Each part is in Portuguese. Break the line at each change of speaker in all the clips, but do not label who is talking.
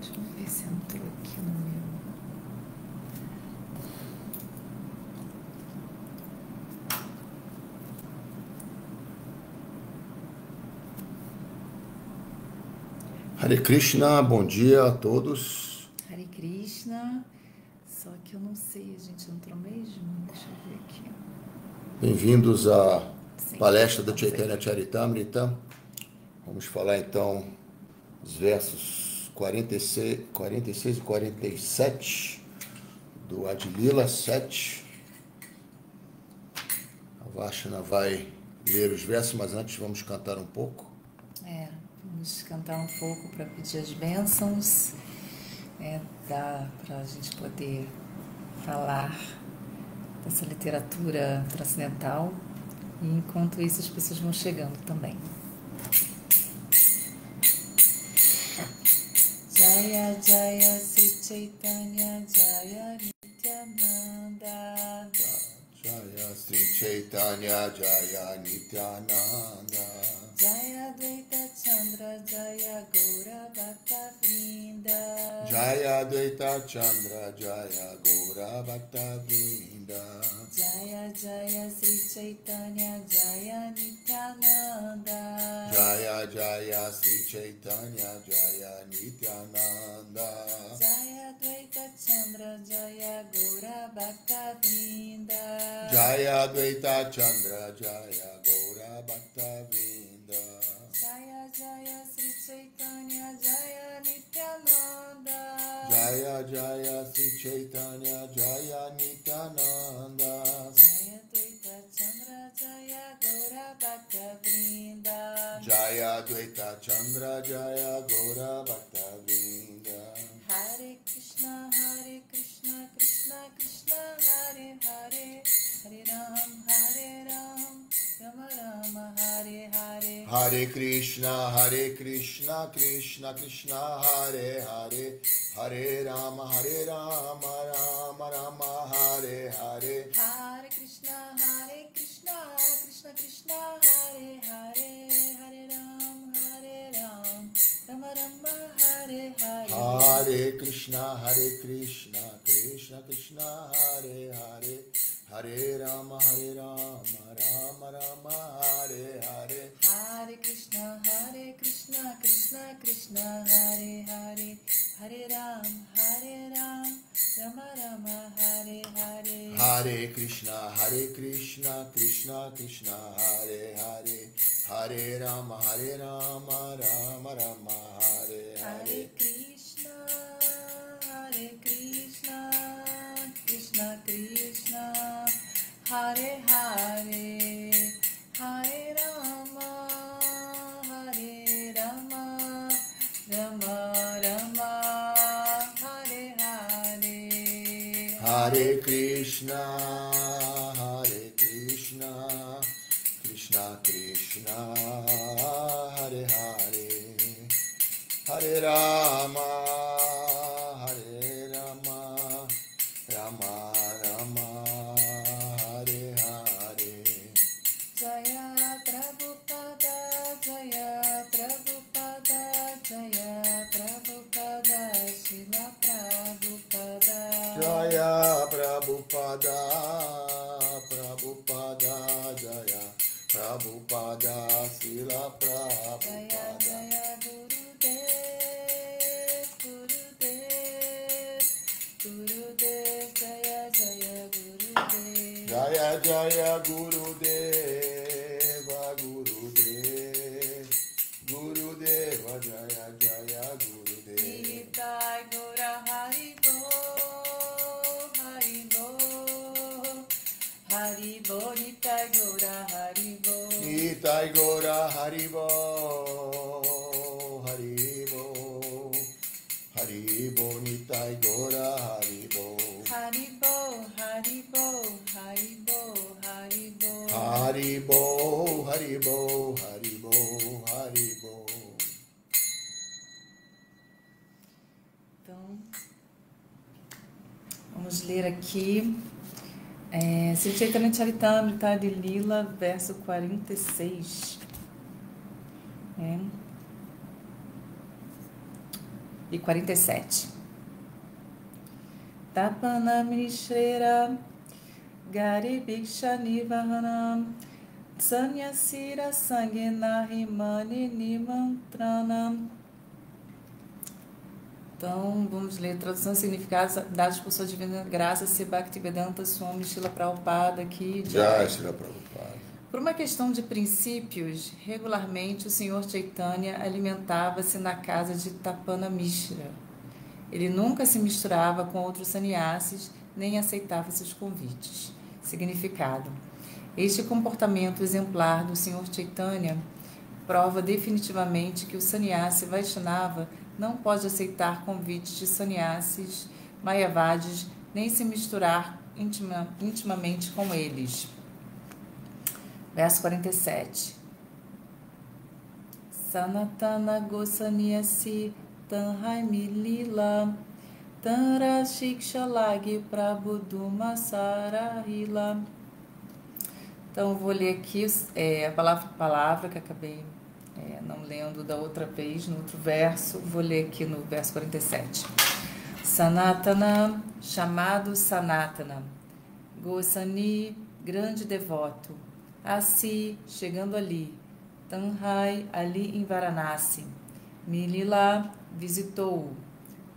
Deixa eu ver se entrou aqui no meu.
Hare Krishna, bom dia a todos.
Hare Krishna. Só que eu não sei, a gente entrou mesmo? Deixa eu ver aqui.
Bem-vindos à
Sim,
palestra do
estamos
Chaitanya
aqui.
Charitamrita. Vamos falar então os versos 46 e 47 do Adilila 7. A Vashana vai ler os versos, mas antes vamos cantar um pouco.
Vamos cantar um pouco para pedir as bênçãos, para a gente poder falar dessa literatura transcendental. E enquanto isso, as pessoas vão chegando também. Jaya Jaya Sri Chaitanya Jaya Nityananda
Jaya Sri Chaitanya Jaya Nityananda
Jaya Dvaita Chandra Jaya Gaura Bhakta Vrinda
Jaya Dvaita Chandra Jaya Gaura Bhakta Vrinda
Jaya Jaya Sri Chaitanya Jaya Nityananda
Jaya Jaya Sri Chaitanya Jaya Nityananda
Jaya Dvaita Chandra Jaya Gaura Bhakta Vrinda
Jaya Dvaita Chandra Jaya Gaura Bhakta Vrinda
Jaya Jaya Sri Chaitanya Jaya Nityananda
Jaya Jaya Sri Chaitanya Jaya Nityananda
Jaya Dvaita Chandra Jaya Gaura Bhakta Vrinda
Jaya Dvaita Chandra Jaya Gaura Bhakta Vrinda
Hare Krishna Krishna Krishna Hare Hare Hare Ram Rama Rama Hare Hare
Hare Krishna Krishna Krishna Hare Hare Hare Rama Rama Rama Hare Hare
Hare Krishna Krishna Krishna Hare Hare Hare Ram Rama Rama Hare Hare
Hare Krishna Krishna Krishna Hare Hare Hare Rama Rama Rama Hare Hare
Hare Krishna Krishna Krishna Hare Hare Hare Ram Rama Rama Hare Hare
Hare Krishna Krishna Krishna Hare Hare Hare Rama Rama Rama Hare
Hare
Hare
Krishna Krishna Krishna Hare Hare Hare Rama Rama Rama Hare Hare
Hare Krishna Krishna Krishna Hare Hare Hare Rama Rama Rama Hare Hare
Jaya Prabhupada Jaya Prabhupada Jaya Prabhupada Srila Prabhupada
Jaya Prabhupada Jaya Prabhupada Srila
Jaya
Prabhupada
Jaya Gurudev Jaya Jaya Gurudev
Jaya Jaya Gurudeva Jaya Jaya Gurudev
Nitai Gora Hari Bo Nitai Gora Hari Bo
Nitai Gora Haribo Nitai Gora Haribo
Haribo Então, vamos ler aqui Sri Chaitanya Charitamrita de Lila, verso 46. e 47. Tapana Mishra Gari Bhiksha Nivahanam Sanyasira Sangena Himani Nimantranam. Então, vamos ler tradução e significados dados por sua divina graça, se Bhaktivedanta Swami Srila Prabhupada aqui.
Jai Srila Prabhupada.
Por uma questão de princípios, regularmente o Senhor Chaitanya alimentava-se na casa de Tapana Mishra. Ele nunca se misturava com outros sannyasis, nem aceitava seus convites. Significado: este comportamento exemplar do Senhor Chaitanya prova definitivamente que o sannyasi Vaishnava não pode aceitar convites de sannyasis mayavadis, nem se misturar intimamente com eles. Verso 47. Sanatana Gosaniasi Tanhai Milila Tanra Shiksha Lagi Prabhuduma Sarahila. Então, eu vou ler aqui a palavra que acabei não lendo da outra vez, no outro verso. Vou ler aqui no verso 47. Sanatana, chamado Sanatana. Gosani, grande devoto. Assim, chegando ali. Tanhai, ali em Varanasi. Milila, visitou.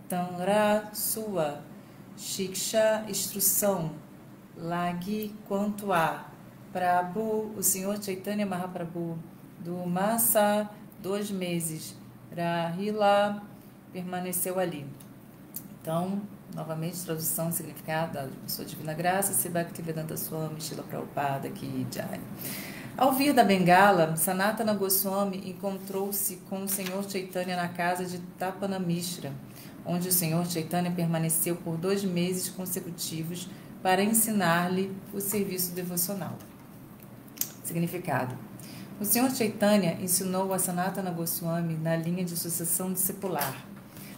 Tanra, sua. Shiksha, instrução. Lagi, quanto a. Prabhu, o Senhor Chaitanya Mahaprabhu. Do Massa, 2 meses. Rahila, permaneceu ali. Então, novamente, tradução e significado da sua divina graça, se Bhaktivedanta Swami Srila Prabhupada Ki Jai. Ao vir da Bengala, Sanatana Goswami encontrou-se com o Senhor Chaitanya na casa de Tapana Mishra, onde o Senhor Chaitanya permaneceu por 2 meses consecutivos para ensinar-lhe o serviço devocional. Significado: o Senhor Chaitanya ensinou a Sanatana Goswami na linha de sucessão discipular.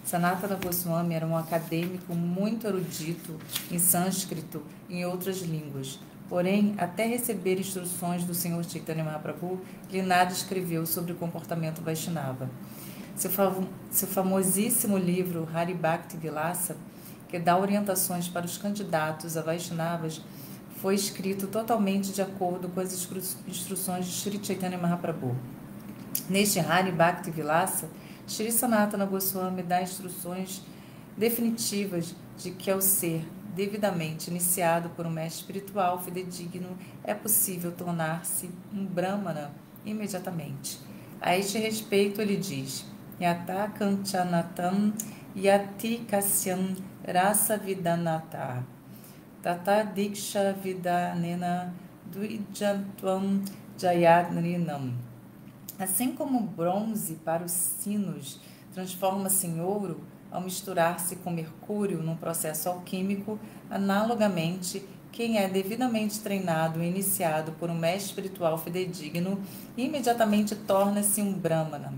Sanatana Goswami era um acadêmico muito erudito em sânscrito e em outras línguas. Porém, até receber instruções do Senhor Chaitanya Mahaprabhu, ele nada escreveu sobre o comportamento Vaishnava. Seu famosíssimo livro Hari Bhakti Vilasa, que dá orientações para os candidatos a Vaishnavas, foi escrito totalmente de acordo com as instruções de Sri Chaitanya Mahaprabhu. Neste Hari Bhakti Vilasa, Sri Sanatana Goswami dá instruções definitivas de que, ao ser devidamente iniciado por um mestre espiritual fidedigno, é possível tornar-se um Brahmana imediatamente. A este respeito, ele diz: Yata Kanchanatam Yati Kasyam Rasa Vidanata Tata Diksha Vidanena Dvijantvam Jayadrinam. Assim como o bronze para os sinos transforma-se em ouro ao misturar-se com mercúrio num processo alquímico, analogamente, quem é devidamente treinado e iniciado por um mestre espiritual fidedigno imediatamente torna-se um Brahmana.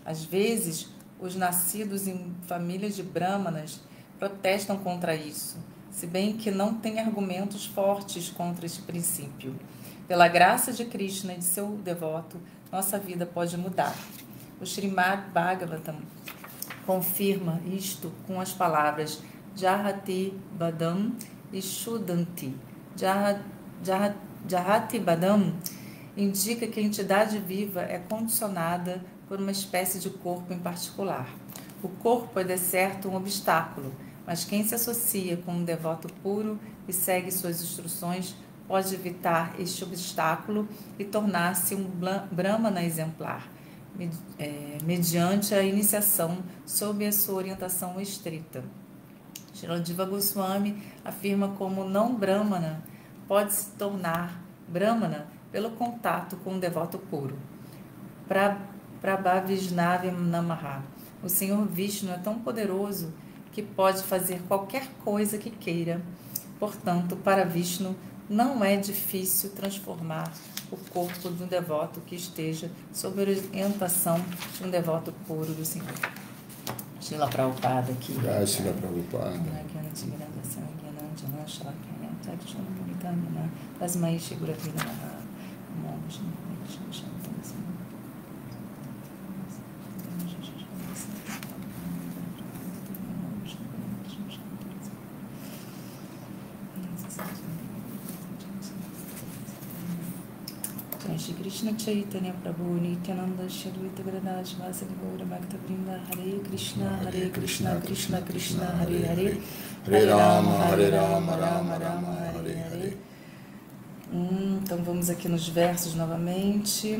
Às vezes, os nascidos em famílias de Brahmanas protestam contra isso, se bem que não têm argumentos fortes contra este princípio. Pela graça de Krishna e de seu devoto, nossa vida pode mudar. O Srimad Bhagavatam confirma isto com as palavras Jahati Badam e Shudanti. Jahati Badam indica que a entidade viva é condicionada por uma espécie de corpo em particular. O corpo é, de certo, um obstáculo, mas quem se associa com um devoto puro e segue suas instruções pode evitar este obstáculo e tornar-se um Brahmana exemplar, mediante a iniciação sob a sua orientação estrita. Srila Jiva Goswami afirma como não Brahmana pode se tornar Brahmana pelo contato com um devoto puro. Prabhavishnavi Namaha. O Senhor Vishnu é tão poderoso que pode fazer qualquer coisa que queira. Portanto, para Vishnu, não é difícil transformar o corpo de um devoto que esteja sob a orientação de um devoto puro do Senhor. Srila Prabhupada aqui.
Srila Prabhupada.
Shri Krishna Chaitanya Prabhu Nityananda Shri Advaita Gadadhara Srivasadi Gaura Bhakta Vrinda Hare Krishna Krishna Krishna Hare Hare
Hare Rama Rama Rama Hare Hare.
Então vamos aqui nos versos novamente.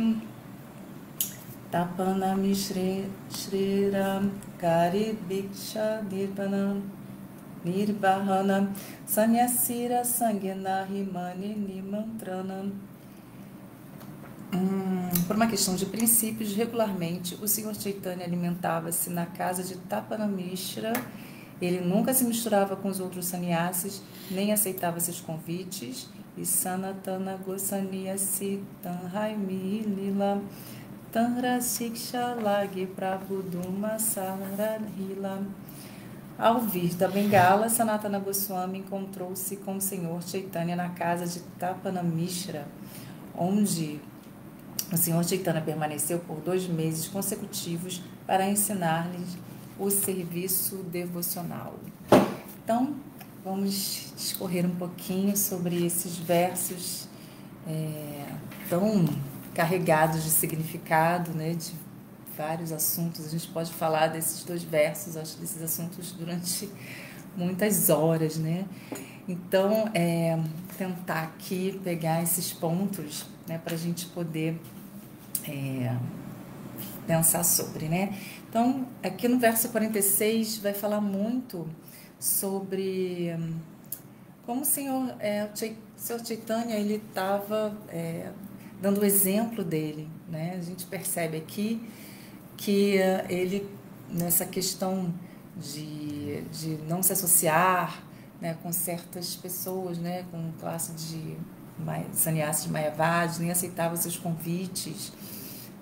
Tapanami Shriram Kari Bhiksha Nirbahana Sanyasira Sangena Himani Nimantrana. Por uma questão de princípios, regularmente o Senhor Chaitanya alimentava-se na casa de Tapanamishra. Ele nunca se misturava com os outros sannyasis, nem aceitava seus convites. E Sanatana Gosaniasi Tanhaimi Lila Tanra Siksha Lagi Prabhuduma Sararhila. Ao vir da Bengala, Sanatana Goswami encontrou-se com o Senhor Chaitanya na casa de Tapanamishra, onde o Senhor Chaitanya permaneceu por 2 meses consecutivos para ensinar-lhes o serviço devocional. Então, vamos discorrer um pouquinho sobre esses versos tão carregados de significado, né, de vários assuntos. A gente pode falar desses 2 versos, acho, desses assuntos durante muitas horas, né? Então, tentar aqui pegar esses pontos, né, para a gente poder pensar sobre, né? Então, aqui no verso 46 vai falar muito sobre como o Senhor Chaitanya, ele estava dando o exemplo dele, né? A gente percebe aqui que ele, nessa questão de não se associar, né, com certas pessoas, né, com classe de sannyasis mayavadis, nem aceitava seus convites.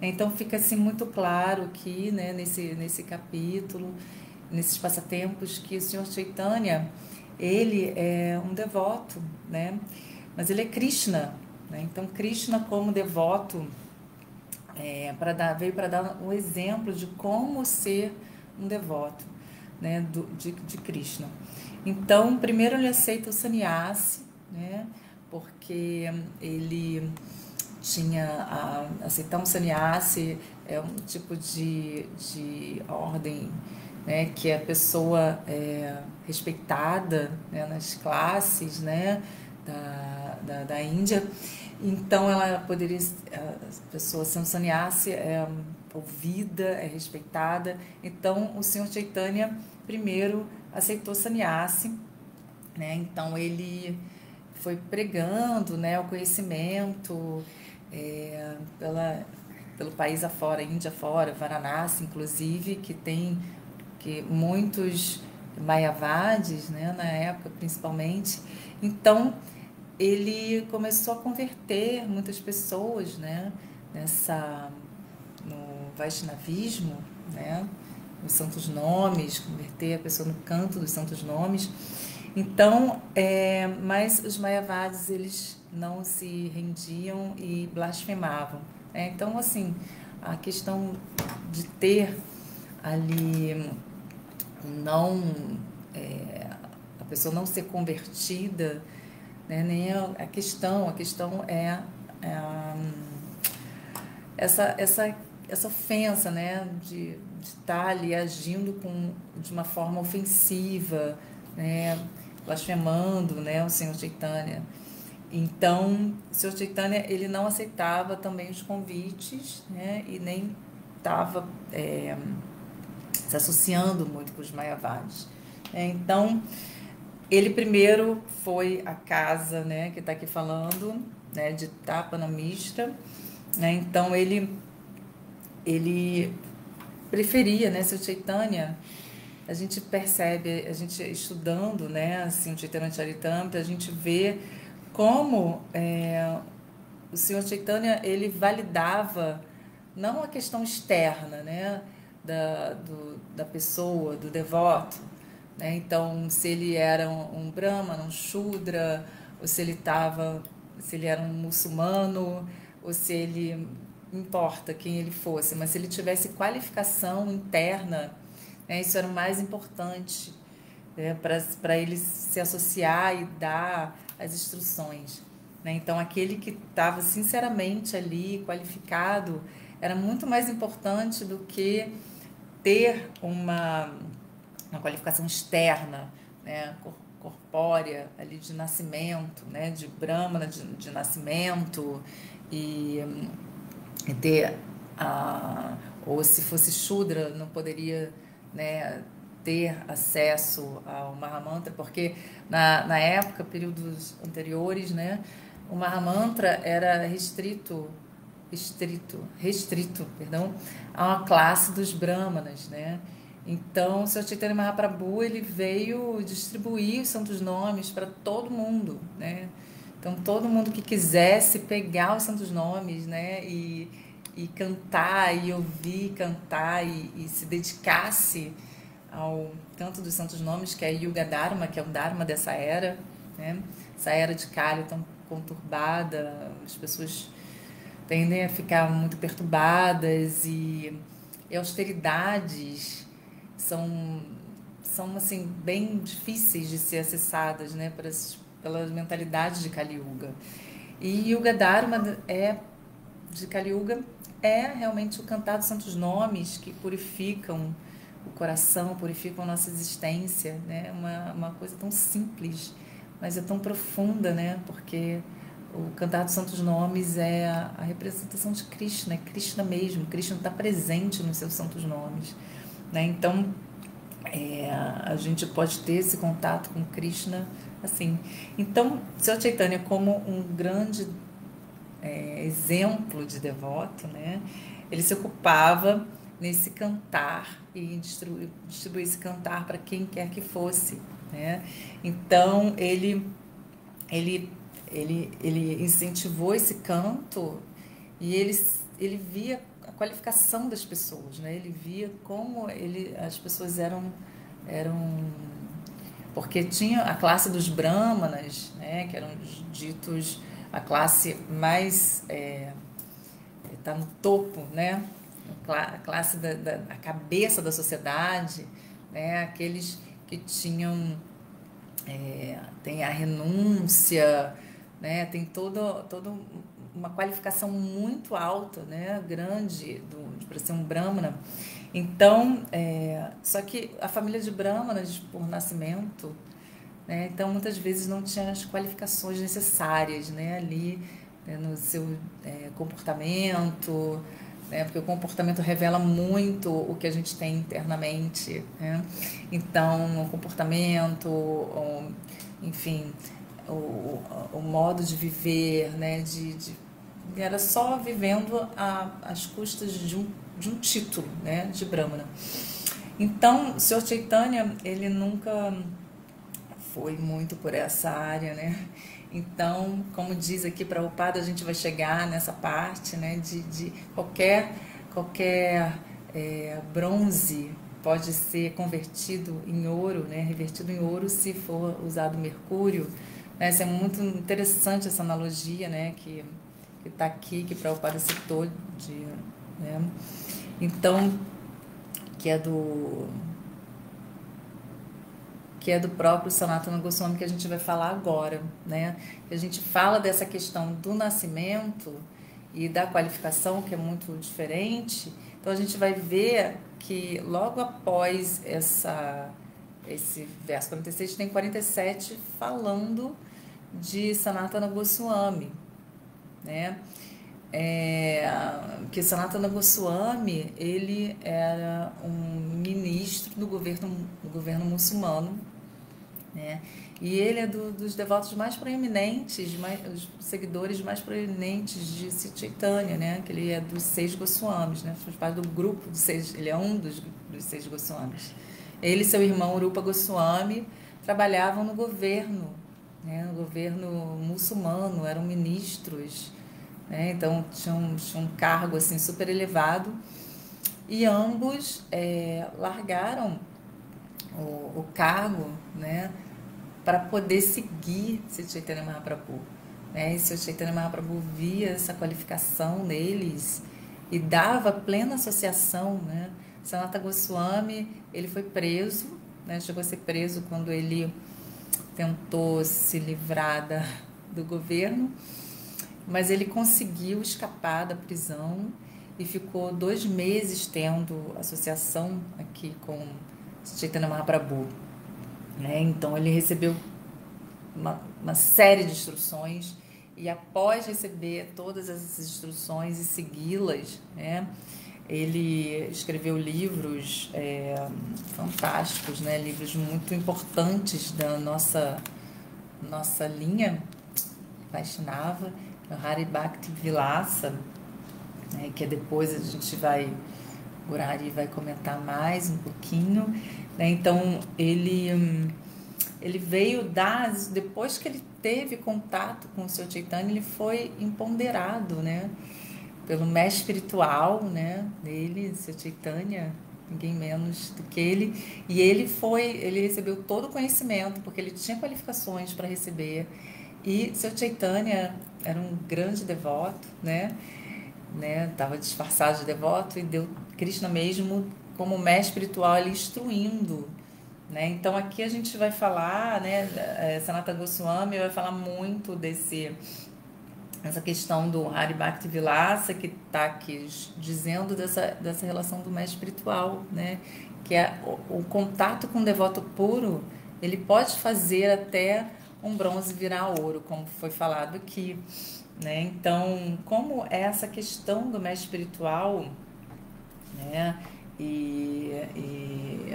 Então fica assim muito claro aqui, né, nesse capítulo, nesses passatempos, que o Senhor Chaitanya, ele é um devoto, né, mas ele é Krishna, né? Então Krishna, como devoto, veio para dar um exemplo de como ser um devoto, né, de Krishna. Então, primeiro ele aceita o sannyasi, né, porque ele tinha aceitar um sannyasi é um tipo de ordem, né, que a pessoa é respeitada, né, nas classes, né, da Índia. Então ela poderia, a pessoa sendo sannyasi é ouvida, é respeitada. Então o Senhor Chaitanya primeiro aceitou sannyasi, né? Então ele foi pregando, né, o conhecimento pelo país afora, Índia afora, Varanasi inclusive, que muitos mayavadis, né, na época principalmente. Então ele começou a converter muitas pessoas, né, no Vaishnavismo, né, nos santos nomes, converter a pessoa no canto dos santos nomes. Então, mas os mayavadis, eles não se rendiam e blasfemavam, né? Então, assim, a questão de ter ali a pessoa não ser convertida, né, nem a questão é essa ofensa, né, de estar ali agindo de uma forma ofensiva, né, blasfemando, né, o Senhor Chaitanya. Então, o Senhor Chaitanya, ele não aceitava também os convites, né, e nem estava se associando muito com os mayavadis. Então, ele primeiro foi à casa, né, que está aqui falando, né, de Tapanamishra, né? Então ele preferia, né, seu Chaitanya. A gente percebe, a gente estudando, né, assim, o Chaitanya Charitamrita, a gente vê como o Senhor Chaitanya, ele validava não a questão externa, né, da pessoa, do devoto, né? Então, se ele era um brahmana, um shudra, ou se ele era um muçulmano, ou se ele, não importa quem ele fosse, mas se ele tivesse qualificação interna, né, isso era o mais importante, né, para ele se associar e dar as instruções. né? Então, aquele que estava sinceramente ali, qualificado, era muito mais importante do que ter uma qualificação externa, né? Corpórea, ali de nascimento, né? De Brahmana, de nascimento, e, e ter ou se fosse Shudra, não poderia, né, ter acesso ao Mahamantra, porque na época, períodos anteriores, né, o Mahamantra era restrito, perdão, a uma classe dos Brahmanas, né? Então, o Sr. Chaitanya Mahaprabhu, ele veio distribuir os santos nomes para todo mundo, né? Então, todo mundo que quisesse pegar os santos nomes, né, e cantar, e ouvir cantar, e se dedicasse ao canto dos santos nomes, que é Yuga Dharma, que é o Dharma dessa era, né? Essa era de Kali tão conturbada, as pessoas tendem a ficar muito perturbadas, e austeridades são assim, bem difíceis de ser acessadas, né, pelas mentalidades de Kali Yuga. E Yuga Dharma de Kali Yuga é realmente o cantar dos santos nomes que purificam o coração, purificam a nossa existência, né? Uma coisa tão simples, mas é tão profunda, né? Porque o cantar dos santos nomes é a representação de Krishna, é Krishna mesmo. Krishna está presente nos seus santos nomes, né? Então, a gente pode ter esse contato com Krishna assim. Então, Sr. Chaitanya, como um grande exemplo de devoto, né? Ele se ocupava nesse cantar e distribuir esse cantar para quem quer que fosse, né? Então ele incentivou esse canto, e ele via a qualificação das pessoas, né? Ele via como as pessoas eram porque tinha a classe dos brahmanas, né? Que eram ditos a classe mais está no topo, né? A classe a cabeça da sociedade, né? Aqueles que tinham tem a renúncia, né? Tem toda uma qualificação muito alta, né? Grande para ser um brahmana. Então, só que a família de brahmanas por nascimento, né? Então muitas vezes não tinha as qualificações necessárias, né? Ali, né? No seu comportamento, né? Porque o comportamento revela muito o que a gente tem internamente, né? Então o comportamento, enfim, o modo de viver, né? Era só vivendo às custas de um título, né? De Brahmana. Então o Sr. Chaitanya, ele nunca foi muito por essa área, né? Então, como diz aqui Prabhupada, a gente vai chegar nessa parte, né? De qualquer bronze pode ser convertido em ouro, né? Revertido em ouro se for usado mercúrio, né? Isso é muito interessante, essa analogia, né? Que está aqui, que Prabhupada citou, né? Então, que é do próprio Sanatana Goswami, que a gente vai falar agora, né? A gente fala dessa questão do nascimento e da qualificação, que é muito diferente. Então a gente vai ver que logo após esse verso 46, tem 47 falando de Sanatana Goswami, né? Que Sanatana Goswami, ele era um ministro do governo muçulmano, né? E ele é dos devotos mais proeminentes, os seguidores mais proeminentes de Chaitanya, né? Que ele é dos 6 Goswamis, né? Faz parte do grupo dos 6, ele é um dos 6 Goswamis. Ele e seu irmão Rupa Goswami trabalhavam no governo, né? No governo muçulmano, eram ministros, né? Então tinham um cargo assim super elevado, e ambos largaram o cargo, né, para poder seguir Sri Chaitanya Mahaprabhu, né? E Sri Chaitanya Mahaprabhu via essa qualificação neles e dava plena associação, né? Sanatana Goswami, ele foi preso, né? Chegou a ser preso quando ele tentou se livrar do governo, mas ele conseguiu escapar da prisão e ficou 2 meses tendo associação aqui com Chaitanya Mahaprabhu, né? Então ele recebeu uma série de instruções, e após receber todas essas instruções e segui-las, né, ele escreveu livros fantásticos, né, livros muito importantes da nossa linha Vaishnava, o Hari Bhakti Vilasa, né, que depois a gente vai, Gurari vai comentar mais um pouquinho, né? Então ele veio depois que ele teve contato com o seu Chaitanya, ele foi empoderado, né, pelo mestre espiritual, né, dele, seu Chaitanya, ninguém menos do que ele, e ele recebeu todo o conhecimento, porque ele tinha qualificações para receber, e seu Chaitanya era um grande devoto, né, estava disfarçado de devoto, e deu Krishna mesmo como mestre espiritual, ele instruindo, né? Então aqui a gente vai falar, né, Sanatana Goswami vai falar muito essa questão do Hari Bhakti Vilasa, que está aqui dizendo dessa relação do mestre espiritual, né, que é o contato com o devoto puro, ele pode fazer até um bronze virar ouro, como foi falado aqui, né? Então, como é essa questão do mestre espiritual, né? E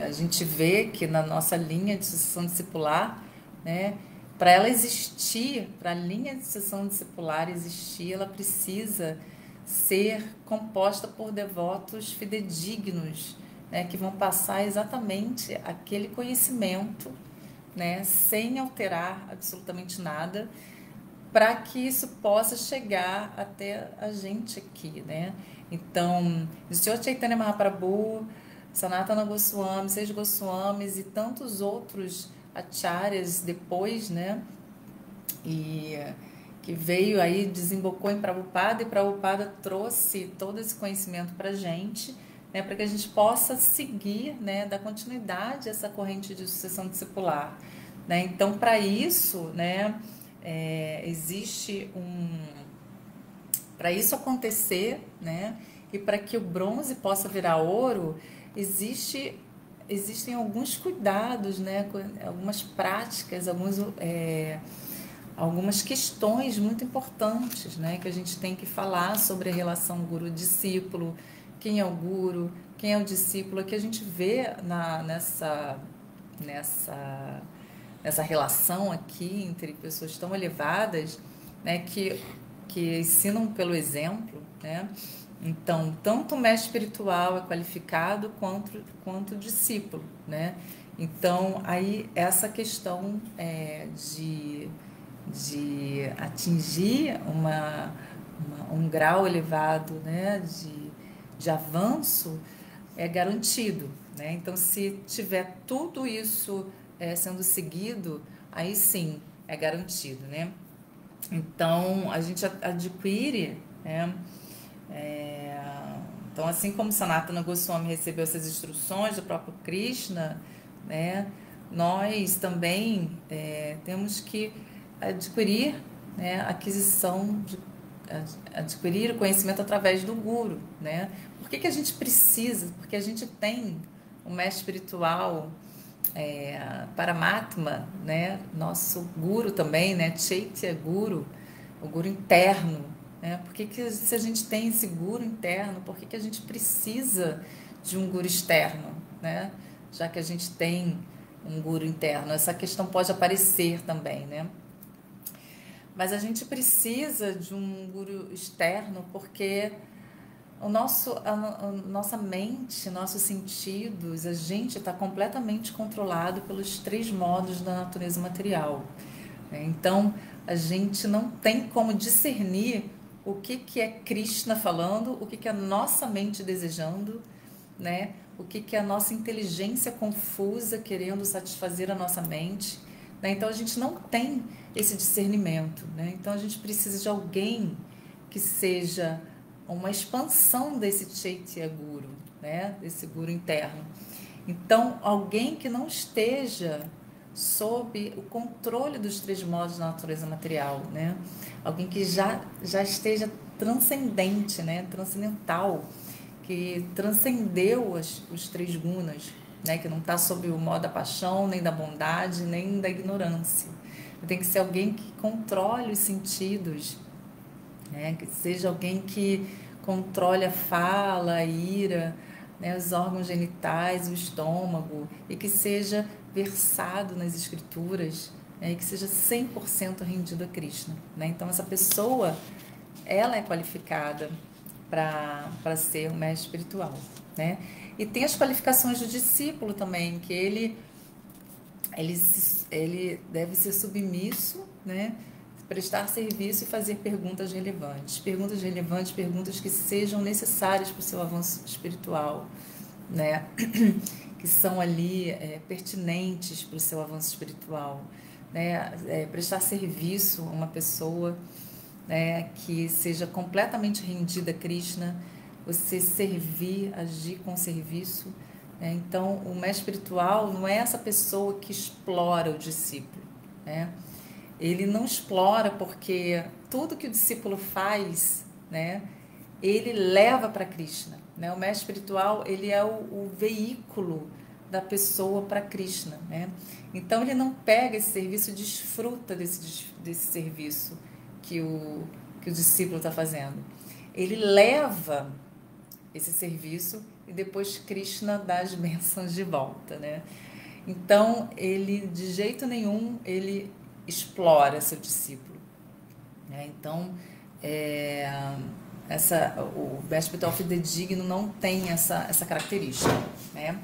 a gente vê que na nossa linha de sucessão discipular, né, para ela existir, para a linha de sucessão discipular existir, ela precisa ser composta por devotos fidedignos, né, que vão passar exatamente aquele conhecimento, né, sem alterar absolutamente nada, para que isso possa chegar até a gente aqui, né? Então, o Sr. Chaitanya Mahaprabhu, Sanatana Goswami, Seis Goswamis e tantos outros acharyas depois, né? E que veio aí, desembocou em Prabhupada, e Prabhupada trouxe todo esse conhecimento para a gente, né? Para que a gente possa seguir, né? Dar continuidade a essa corrente de sucessão discipular, né? Então, para isso, né? Existe para isso acontecer, né, e para que o bronze possa virar ouro, existem alguns cuidados, né, algumas práticas, algumas questões muito importantes, né, que a gente tem que falar sobre a relação guru-discípulo, quem é o guru, quem é o discípulo, que a gente vê nessa relação aqui entre pessoas tão elevadas, né, que ensinam pelo exemplo, né? Então, tanto o mestre espiritual é qualificado quanto o discípulo, né? Então, aí essa questão de atingir um grau elevado, né, de avanço é garantido, né? Então, se tiver tudo isso sendo seguido, aí sim é garantido, né? Então, a gente adquire, né? Então, assim como Sanatana Goswami recebeu essas instruções do próprio Krishna, né? Nós também temos que adquirir, né, adquirir o conhecimento através do Guru, né? Por que a gente precisa? Porque a gente tem um mestre espiritual, Paramatma, né? Nosso Guru também, né? Chaitya Guru, o Guru interno, né? Por que se a gente tem esse Guru interno, por que a gente precisa de um Guru externo, né? Já que a gente tem um Guru interno, essa questão pode aparecer também, né? Mas a gente precisa de um Guru externo porque a nossa mente, nossos sentidos, a gente está completamente controlado pelos 3 modos da natureza material, né? Então, a gente não tem como discernir o que é Krishna falando, o que é a nossa mente desejando, né? O que é a nossa inteligência confusa querendo satisfazer a nossa mente, né? Então, a gente não tem esse discernimento, né? Então, a gente precisa de alguém que seja uma expansão desse Chaitya Guru, né? Desse Guru interno. Então, alguém que não esteja sob o controle dos três modos da natureza material, né? Alguém que já esteja transcendente, né? Transcendental, que transcendeu os três gunas, né? Que não está sob o modo da paixão, nem da bondade, nem da ignorância. Tem que ser alguém que controle os sentidos, né? Que seja alguém que controle a fala, a ira, né? Os órgãos genitais, o estômago, e que seja versado nas escrituras, né? E que seja 100% rendido a Krishna, né? Então, essa pessoa, ela é qualificada para ser um mestre espiritual, né? E tem as qualificações do discípulo também, que ele deve ser submisso, né? Prestar serviço e fazer perguntas relevantes. Perguntas relevantes, perguntas que sejam necessárias para o seu avanço espiritual, né? Que são ali pertinentes para o seu avanço espiritual, né? Prestar serviço a uma pessoa, né, que seja completamente rendida a Krishna, você servir, agir com serviço, né? Então, o mestre espiritual não é essa pessoa que explora o discípulo, né? Ele não explora porque tudo que o discípulo faz, né, ele leva para Krishna, né? O mestre espiritual, ele é o veículo da pessoa para Krishna, né? Então, ele não pega esse serviço, desfruta desse serviço que o discípulo está fazendo. Ele leva esse serviço e depois Krishna dá as bênçãos de volta, né? Então, ele, de jeito nenhum, ele explora seu discípulo, né? Então, o mestre espiritual fidedigno não tem essa característica, né?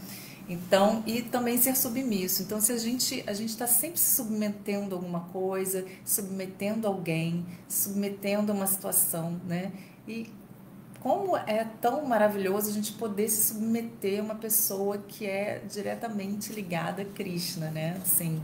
Então, e também ser submisso. Então, se a gente está sempre se submetendo a alguma coisa, submetendo a alguém, submetendo a uma situação, né? E como é tão maravilhoso a gente poder se submeter a uma pessoa que é diretamente ligada a Krishna, né? Assim,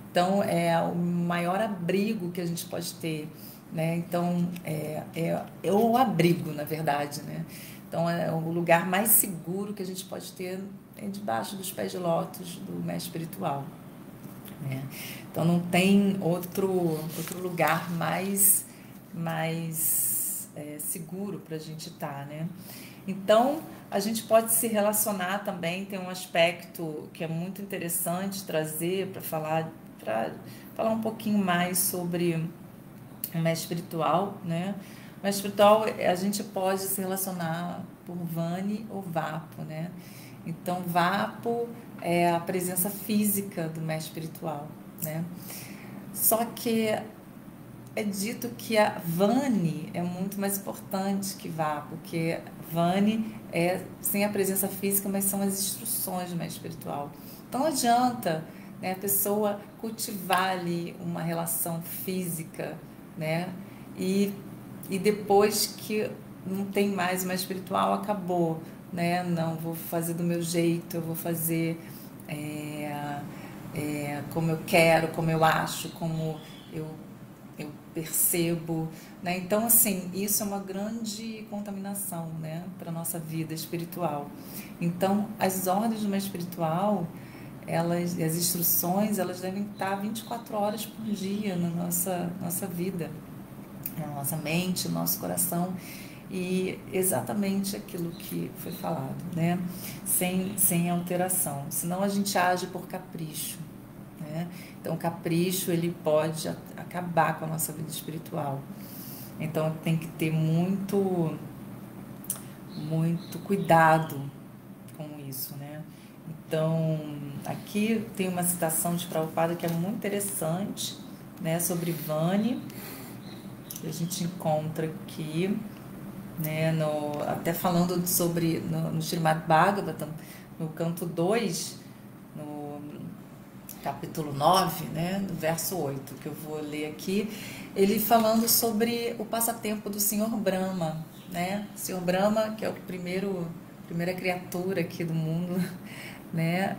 então, é o maior abrigo que a gente pode ter, né? Então, é o abrigo, na verdade, né? Então, é o lugar mais seguro que a gente pode ter debaixo dos pés de lótus do mestre espiritual, né? Então, não tem outro lugar mais seguro para a gente estar, né? Então, a gente pode se relacionar também, tem um aspecto que é muito interessante trazer para falar um pouquinho mais sobre o mestre espiritual, né? O mestre espiritual, a gente pode se relacionar por Vani ou Vapo, né? Então, Vapo é a presença física do mestre espiritual, né? Só que é dito que a Vani é muito mais importante que Vapo, porque Vani é sem a presença física, mas são as instruções do mestre espiritual. Então, não adianta, né, a pessoa cultivar ali uma relação física, né? E depois que não tem mais o mestre espiritual, acabou, né? Não, vou fazer do meu jeito, eu vou fazer como eu quero, como eu acho, como eu percebo, né? Então, assim, isso é uma grande contaminação, né, para a nossa vida espiritual. Então, as ordens do mestre espiritual, as instruções, elas devem estar 24 horas por dia na nossa vida, na nossa mente, no nosso coração, e exatamente aquilo que foi falado, né? Sem alteração. Senão a gente age por capricho, né? Então, o capricho, ele pode acabar com a nossa vida espiritual. Então, tem que ter muito cuidado com isso, né? Então, aqui tem uma citação de Prabhupada que é muito interessante, né, sobre Vani, que a gente encontra aqui, né, até falando sobre no Srimad Bhagavatam, no canto 2, no capítulo 9, né, no verso 8, que eu vou ler aqui, ele falando sobre o passatempo do Senhor Brahma, né? O Senhor Brahma, que é primeira criatura aqui do mundo, né,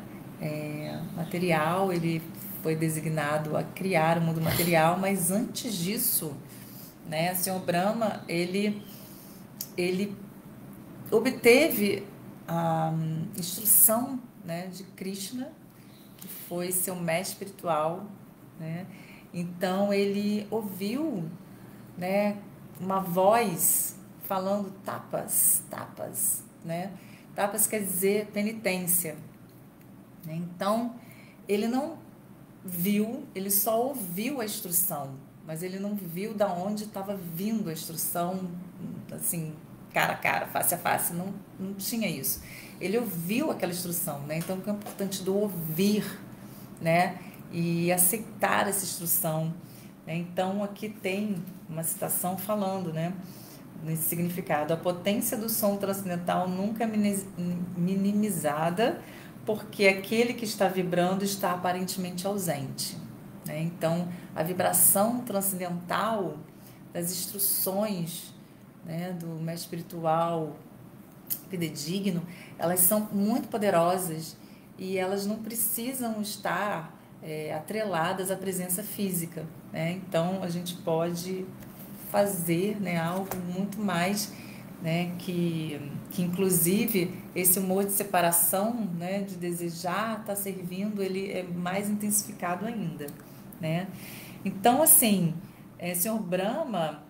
material, ele foi designado a criar o mundo material, mas antes disso, né, o Senhor Brahma, ele obteve a instrução, né, de Krishna, que foi seu mestre espiritual, né? Então ele ouviu, né, uma voz falando tapas, tapas, né? Tapas quer dizer penitência, né? Então ele não viu, ele só ouviu a instrução, mas ele não viu da onde estava vindo a instrução, assim, cara a cara, face a face, não tinha isso. Ele ouviu aquela instrução, né? Então, o que é importante do ouvir, né? E aceitar essa instrução, né? Então, aqui tem uma citação falando, né? Nesse significado, a potência do som transcendental nunca é minimizada, porque aquele que está vibrando está aparentemente ausente, né? Então, a vibração transcendental das instruções, né, do mestre espiritual fidedigno, elas são muito poderosas e elas não precisam estar atreladas à presença física, né? Então, a gente pode fazer, né, algo muito mais, né, que inclusive esse humor de separação, né, de desejar estar servindo, ele é mais intensificado ainda, né? Então, assim, Senhor Brahma,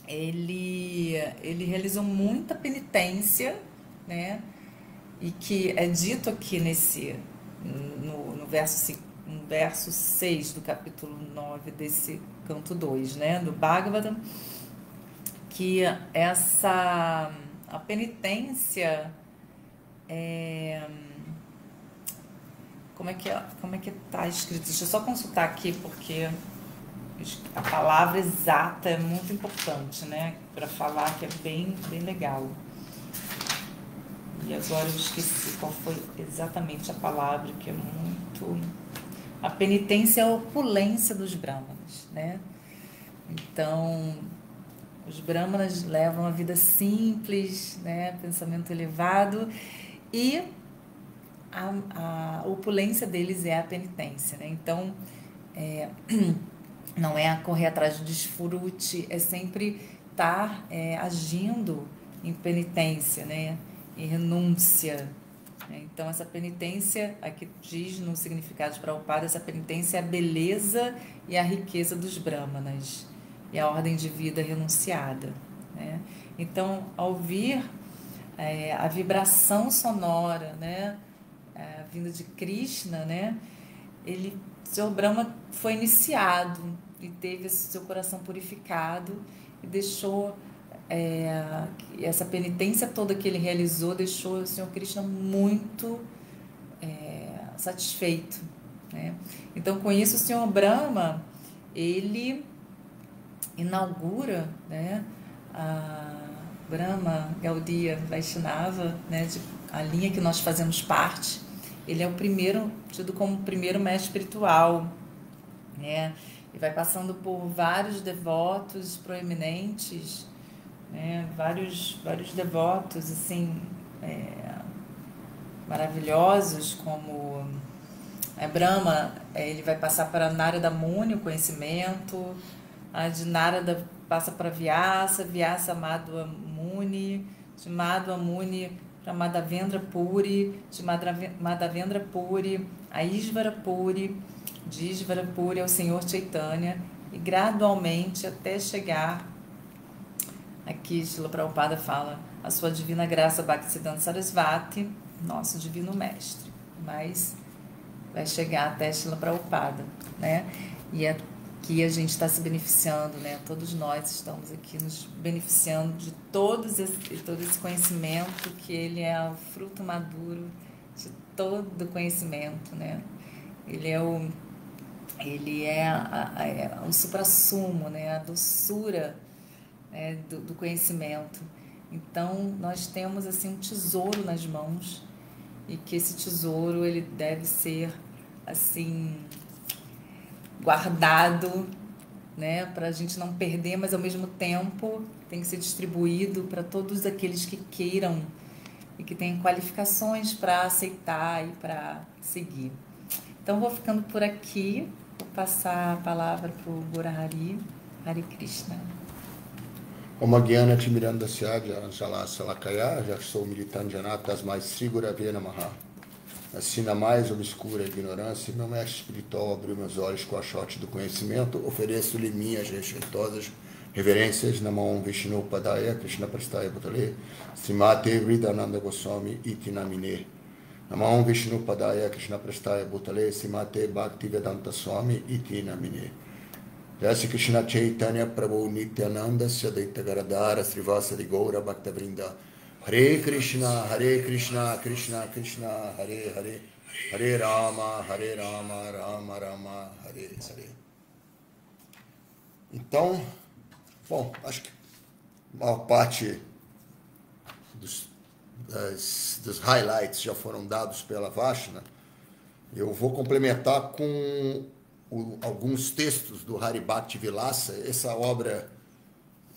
ele realizou muita penitência, né? E que é dito aqui no verso 6 do capítulo 9 desse canto 2, né, do Bhagavatam, que a penitência como é que está escrito? Deixa eu só consultar aqui, porque a palavra exata é muito importante, né, para falar, que é bem legal. E agora eu esqueci qual foi exatamente a palavra, que é muito... A penitência é a opulência dos brahmanas, né? Então, os brahmanas levam uma vida simples, né? Pensamento elevado, e a opulência deles é a penitência, né? Então, não é correr atrás do desfrute, é sempre estar agindo em penitência, né? Em renúncia. Então, essa penitência, aqui diz no significado de Prabhupada, essa penitência é a beleza e a riqueza dos brahmanas, e a ordem de vida renunciada, né? Então, ao ouvir a vibração sonora, né, vinda de Krishna, né, o Senhor Brahma foi iniciado e teve seu coração purificado e deixou... essa penitência toda que ele realizou deixou o Senhor Krishna muito satisfeito, né? Então, com isso, o Senhor Brahma, ele inaugura, né, a Brahma Gaudiya Vaishnava, né, a linha que nós fazemos parte. Ele é o primeiro, tido como o primeiro mestre espiritual, né? E vai passando por vários devotos proeminentes, vários devotos assim, maravilhosos, como Brahma, ele vai passar para Narada Muni, o conhecimento, de Narada passa para Vyasa, Vyasa Madhva Muni, de Madhva Muni para Madhavendra Puri, de Madhavendra Puri a Ishvara Puri, de Ishvara Puri ao Senhor Chaitanya, e gradualmente até chegar... Aqui, Srila Prabhupada fala a sua divina graça Bhaktisiddhanta Sarasvati, nosso divino mestre, mas vai chegar até Srila Prabhupada, né? E aqui a gente está se beneficiando, né? Todos nós estamos aqui nos beneficiando de todo esse conhecimento, que ele é o fruto maduro de todo o conhecimento, né? Ele é o suprassumo, né? A doçura do conhecimento. Então, nós temos assim um tesouro nas mãos, e que esse tesouro ele deve ser assim guardado, né, para a gente não perder, mas ao mesmo tempo tem que ser distribuído para todos aqueles que queiram e que tenham qualificações para aceitar e para seguir. Então, vou ficando por aqui, vou passar a palavra para o Gurahari, Hare Krishna.
Om Gyana Timirandasya Jansala Salakaya Jaksomilitanjana Tasmai Sri Gurave Namaha. assim na mais obscura ignorância, meu mestre espiritual abriu meus olhos com a chote do conhecimento, ofereço-lhe minhas respeitosas reverências. Namo Vishnu Padaya Krishna Prastaya Bhutale Srimate Vridananda Goswami Iti Namine. Namo Vishnu Padaya Krishna Prastaya Bhutale Srimate Bhaktivedanta Swami Iti Namine. Jai Shri Krishna Chaitanya Prabhu Nityananda Sadaita Garadhara Srivasadi Gaura Bhaktavrinda. Hare Krishna Krishna Krishna Hare Hare, Hare Rama Rama Rama Hare Hare. Então, bom, acho que a maior parte dos highlights já foram dados pela Vashna. Eu vou complementar com alguns textos do Hari Bhakti Vilasa. Essa obra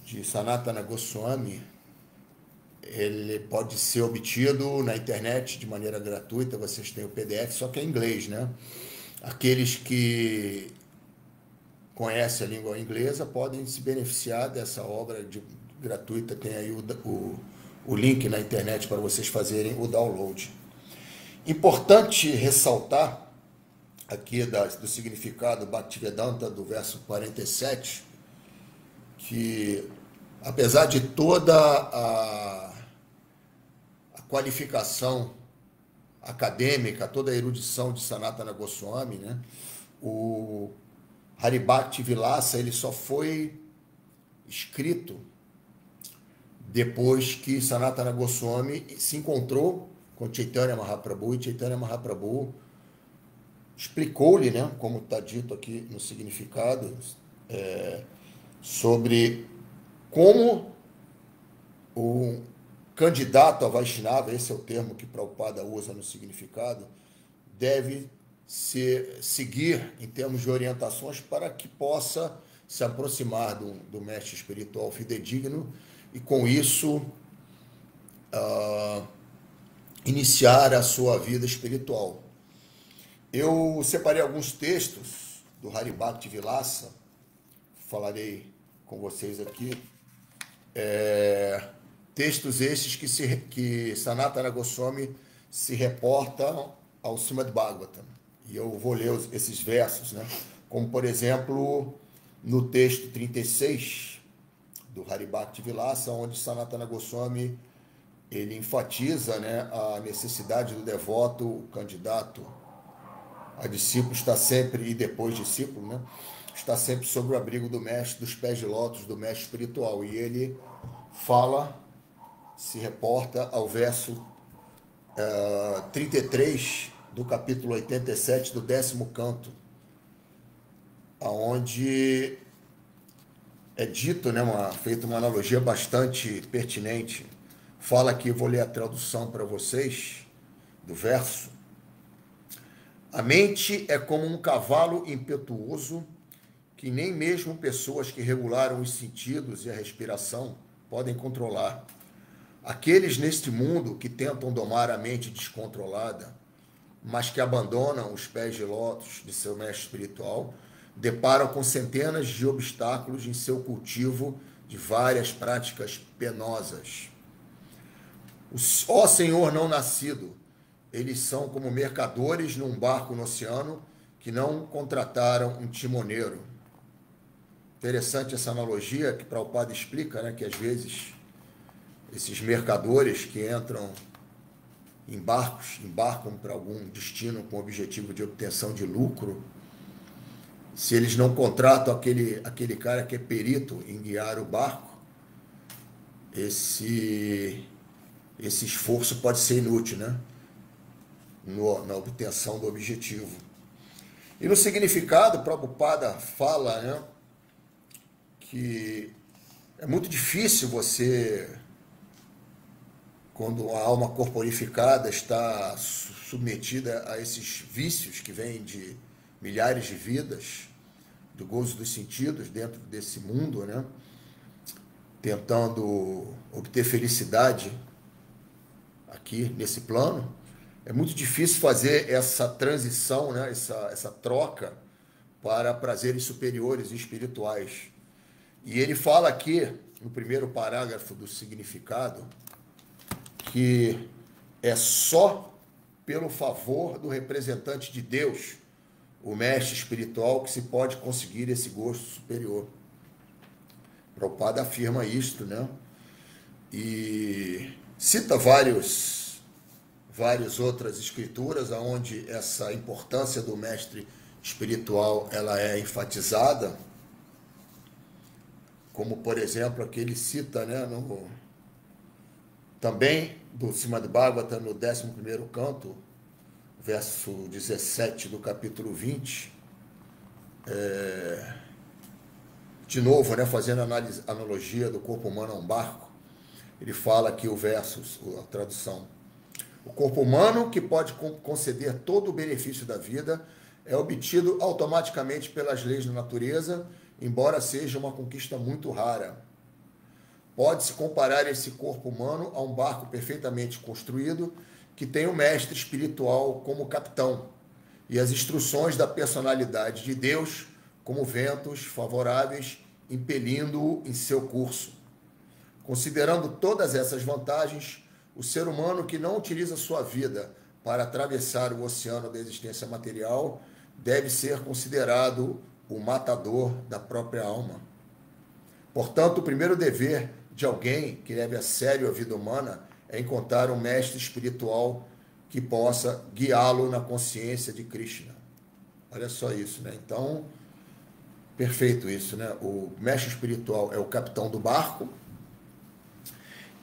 de Sanatana Goswami, ele pode ser obtido na internet de maneira gratuita. Vocês têm o PDF, só que é em inglês, né? Aqueles que conhecem a língua inglesa podem se beneficiar dessa obra gratuita. Tem aí o link na internet para vocês fazerem o download. Importante ressaltar aqui do significado Bhaktivedanta do verso 47, que apesar de toda a qualificação acadêmica, toda a erudição de Sanatana Goswami, né, o Hari Bhakti Vilasa ele só foi escrito depois que Sanatana Goswami se encontrou com Chaitanya Mahaprabhu, e Chaitanya Mahaprabhu explicou-lhe, né, como está dito aqui no significado, sobre como o candidato a Vaishnava, esse é o termo que Prabhupada usa no significado, deve seguir em termos de orientações para que possa se aproximar do mestre espiritual fidedigno e, com isso, iniciar a sua vida espiritual. Eu separei alguns textos do Hari Bhakti Vilasa, falarei com vocês aqui. Textos estes que Sanatana Goswami se reporta ao Srimad Bhagavatam. E eu vou ler esses versos, né? Como, por exemplo, no texto 36 do Hari Bhakti Vilasa, onde Sanatana Goswami ele enfatiza, né, a necessidade do devoto, o candidato a discípulo está sempre, e depois discípulo, né, está sempre sob o abrigo do mestre, dos pés de lótus do mestre espiritual. E ele se reporta ao verso 33 do capítulo 87 do 10º canto, onde é dito, né, feita uma analogia bastante pertinente. Fala aqui, vou ler a tradução para vocês do verso. A mente é como um cavalo impetuoso que nem mesmo pessoas que regularam os sentidos e a respiração podem controlar. Aqueles neste mundo que tentam domar a mente descontrolada, mas que abandonam os pés de lótus de seu mestre espiritual, deparam com centenas de obstáculos em seu cultivo de várias práticas penosas. Ó Senhor não nascido, eles são como mercadores num barco no oceano que não contrataram um timoneiro. Interessante essa analogia que Prabhupada explica, né, que às vezes esses mercadores que entram em barcos, embarcam para algum destino com o objetivo de obtenção de lucro, se eles não contratam aquele cara que é perito em guiar o barco, esse esforço pode ser inútil, né, na obtenção do objetivo. E no significado, Prabhupada fala, né, que é muito difícil você, quando a alma corporificada está submetida a esses vícios que vêm de milhares de vidas, do gozo dos sentidos dentro desse mundo, né, tentando obter felicidade aqui nesse plano, é muito difícil fazer essa transição, né, essa troca para prazeres superiores e espirituais. E ele fala aqui, no primeiro parágrafo do significado, que é só pelo favor do representante de Deus, o mestre espiritual, que se pode conseguir esse gosto superior. Prabhupada afirma isto, né? E cita várias outras escrituras onde essa importância do mestre espiritual ela é enfatizada, como, por exemplo, aqui ele cita, né, também do Srimad Bhagavatam, no 11º canto, verso 17 do capítulo 20, de novo, né, fazendo analogia do corpo humano a um barco, ele fala aqui o verso, a tradução: o corpo humano, que pode conceder todo o benefício da vida, é obtido automaticamente pelas leis da natureza, embora seja uma conquista muito rara. Pode-se comparar esse corpo humano a um barco perfeitamente construído, que tem o mestre espiritual como capitão, e as instruções da personalidade de Deus como ventos favoráveis, impelindo-o em seu curso. Considerando todas essas vantagens, o ser humano que não utiliza sua vida para atravessar o oceano da existência material deve ser considerado o matador da própria alma. Portanto, o primeiro dever de alguém que leve a sério a vida humana é encontrar um mestre espiritual que possa guiá-lo na consciência de Krishna. Olha só isso, né? Então, perfeito isso, né? O mestre espiritual é o capitão do barco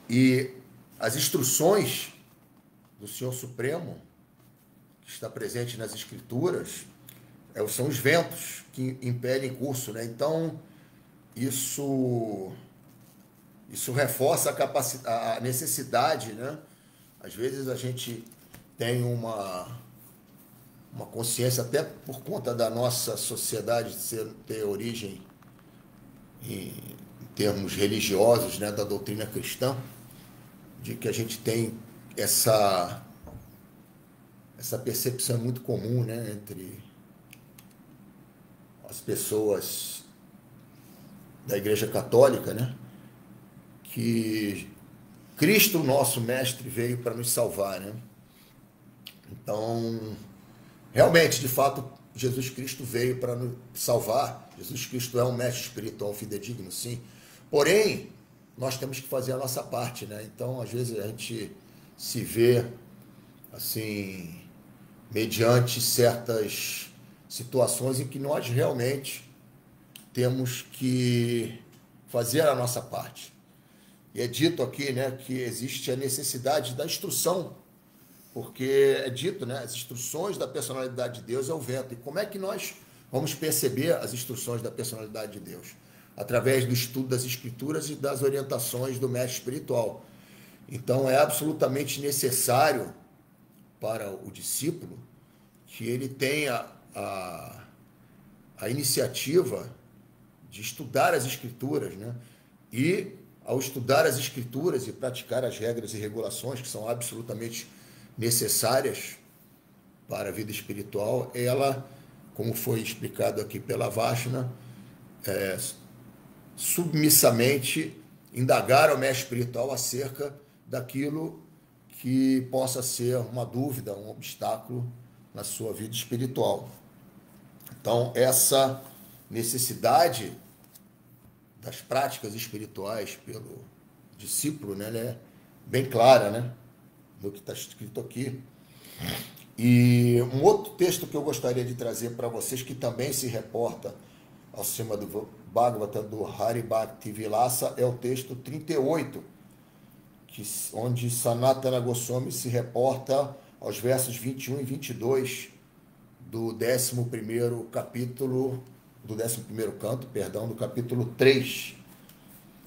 e as instruções do Senhor Supremo, que está presente nas Escrituras, são os ventos que impelem curso, né? Então, isso reforça a necessidade, né? Às vezes a gente tem uma consciência, até por conta da nossa sociedade ter origem em termos religiosos, né, da doutrina cristã, de que a gente tem essa percepção muito comum, né, entre as pessoas da Igreja Católica, né, que Cristo, nosso mestre, veio para nos salvar, né? Então, realmente, de fato, Jesus Cristo veio para nos salvar. Jesus Cristo é um mestre espiritual fidedigno, sim. Porém, nós temos que fazer a nossa parte, né? Então, às vezes, a gente se vê, assim, mediante certas situações em que nós realmente temos que fazer a nossa parte. E é dito aqui, né, que existe a necessidade da instrução, porque é dito, né, as instruções da personalidade de Deus é o vento. E como é que nós vamos perceber as instruções da personalidade de Deus? Através do estudo das Escrituras e das orientações do mestre espiritual. Então, é absolutamente necessário para o discípulo que ele tenha a iniciativa de estudar as Escrituras, né? E, ao estudar as Escrituras e praticar as regras e regulações que são absolutamente necessárias para a vida espiritual, ela, como foi explicado aqui pela Vashna, submissamente indagar ao mestre espiritual acerca daquilo que possa ser uma dúvida, um obstáculo na sua vida espiritual. Então, essa necessidade das práticas espirituais pelo discípulo, né, ela é bem clara, né, no que está escrito aqui. E um outro texto que eu gostaria de trazer para vocês, que também se reporta ao cima do Bhagavatam, do Hari Bhakti Vilasa, é o texto 38, onde Sanatana Goswami se reporta aos versos 21 e 22 do 11º capítulo, do 11º canto, perdão, do capítulo 3,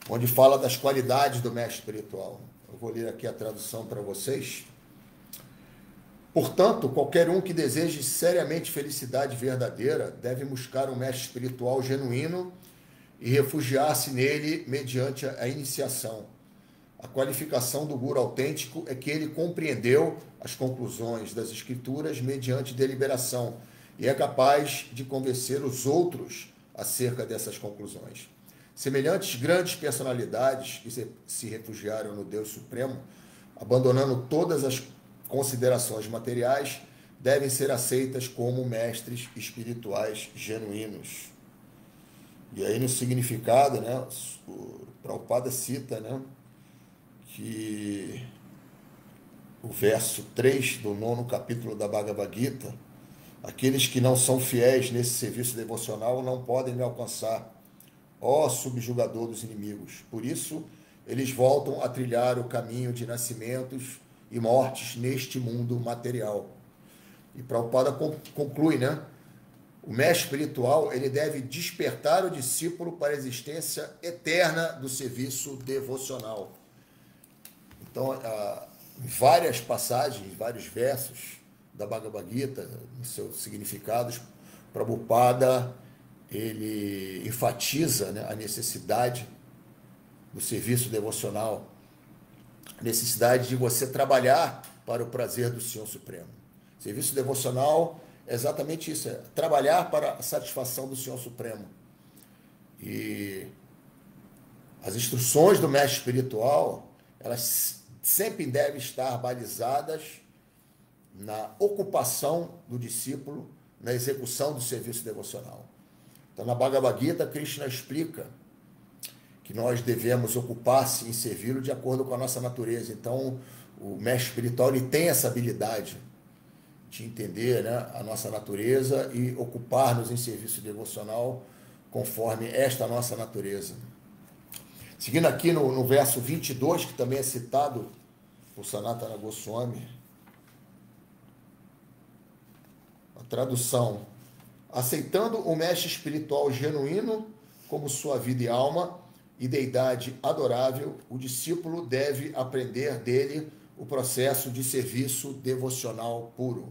onde fala das qualidades do mestre espiritual. Eu vou ler aqui a tradução para vocês. Portanto, qualquer um que deseje seriamente felicidade verdadeira deve buscar um mestre espiritual genuíno e refugiar-se nele mediante a iniciação. A qualificação do guru autêntico é que ele compreendeu as conclusões das Escrituras mediante deliberação e é capaz de convencer os outros acerca dessas conclusões. Semelhantes grandes personalidades que se refugiaram no Deus Supremo, abandonando todas as considerações materiais devem ser aceitas como mestres espirituais genuínos. E aí no significado, né, o Prabhupada cita, né, que o verso 3 do 9º capítulo da Bhagavad Gita: aqueles que não são fiéis nesse serviço devocional não podem me alcançar, ó subjugador dos inimigos. Por isso, eles voltam a trilhar o caminho de nascimentos e mortes neste mundo material. E Prabhupada conclui, né? O mestre espiritual, ele deve despertar o discípulo para a existência eterna do serviço devocional. Então, em várias passagens, vários versos da Bhagavad Gita, nos seus significados, Prabhupada, ele enfatiza, né, a necessidade do serviço devocional, a necessidade de você trabalhar para o prazer do Senhor Supremo. Serviço devocional é exatamente isso, é trabalhar para a satisfação do Senhor Supremo. E as instruções do mestre espiritual, elas sempre devem estar balizadas na ocupação do discípulo, na execução do serviço devocional. Então, na Bhagavad Gita, Krishna explica que nós devemos ocupar-se em servi-lo de acordo com a nossa natureza. Então, o mestre espiritual, ele tem essa habilidade de entender, né, a nossa natureza e ocupar-nos em serviço devocional conforme esta nossa natureza. Seguindo aqui no verso 22, que também é citado por Sanatana Goswami, a tradução: aceitando o mestre espiritual genuíno como sua vida e alma e deidade adorável, o discípulo deve aprender dele o processo de serviço devocional puro.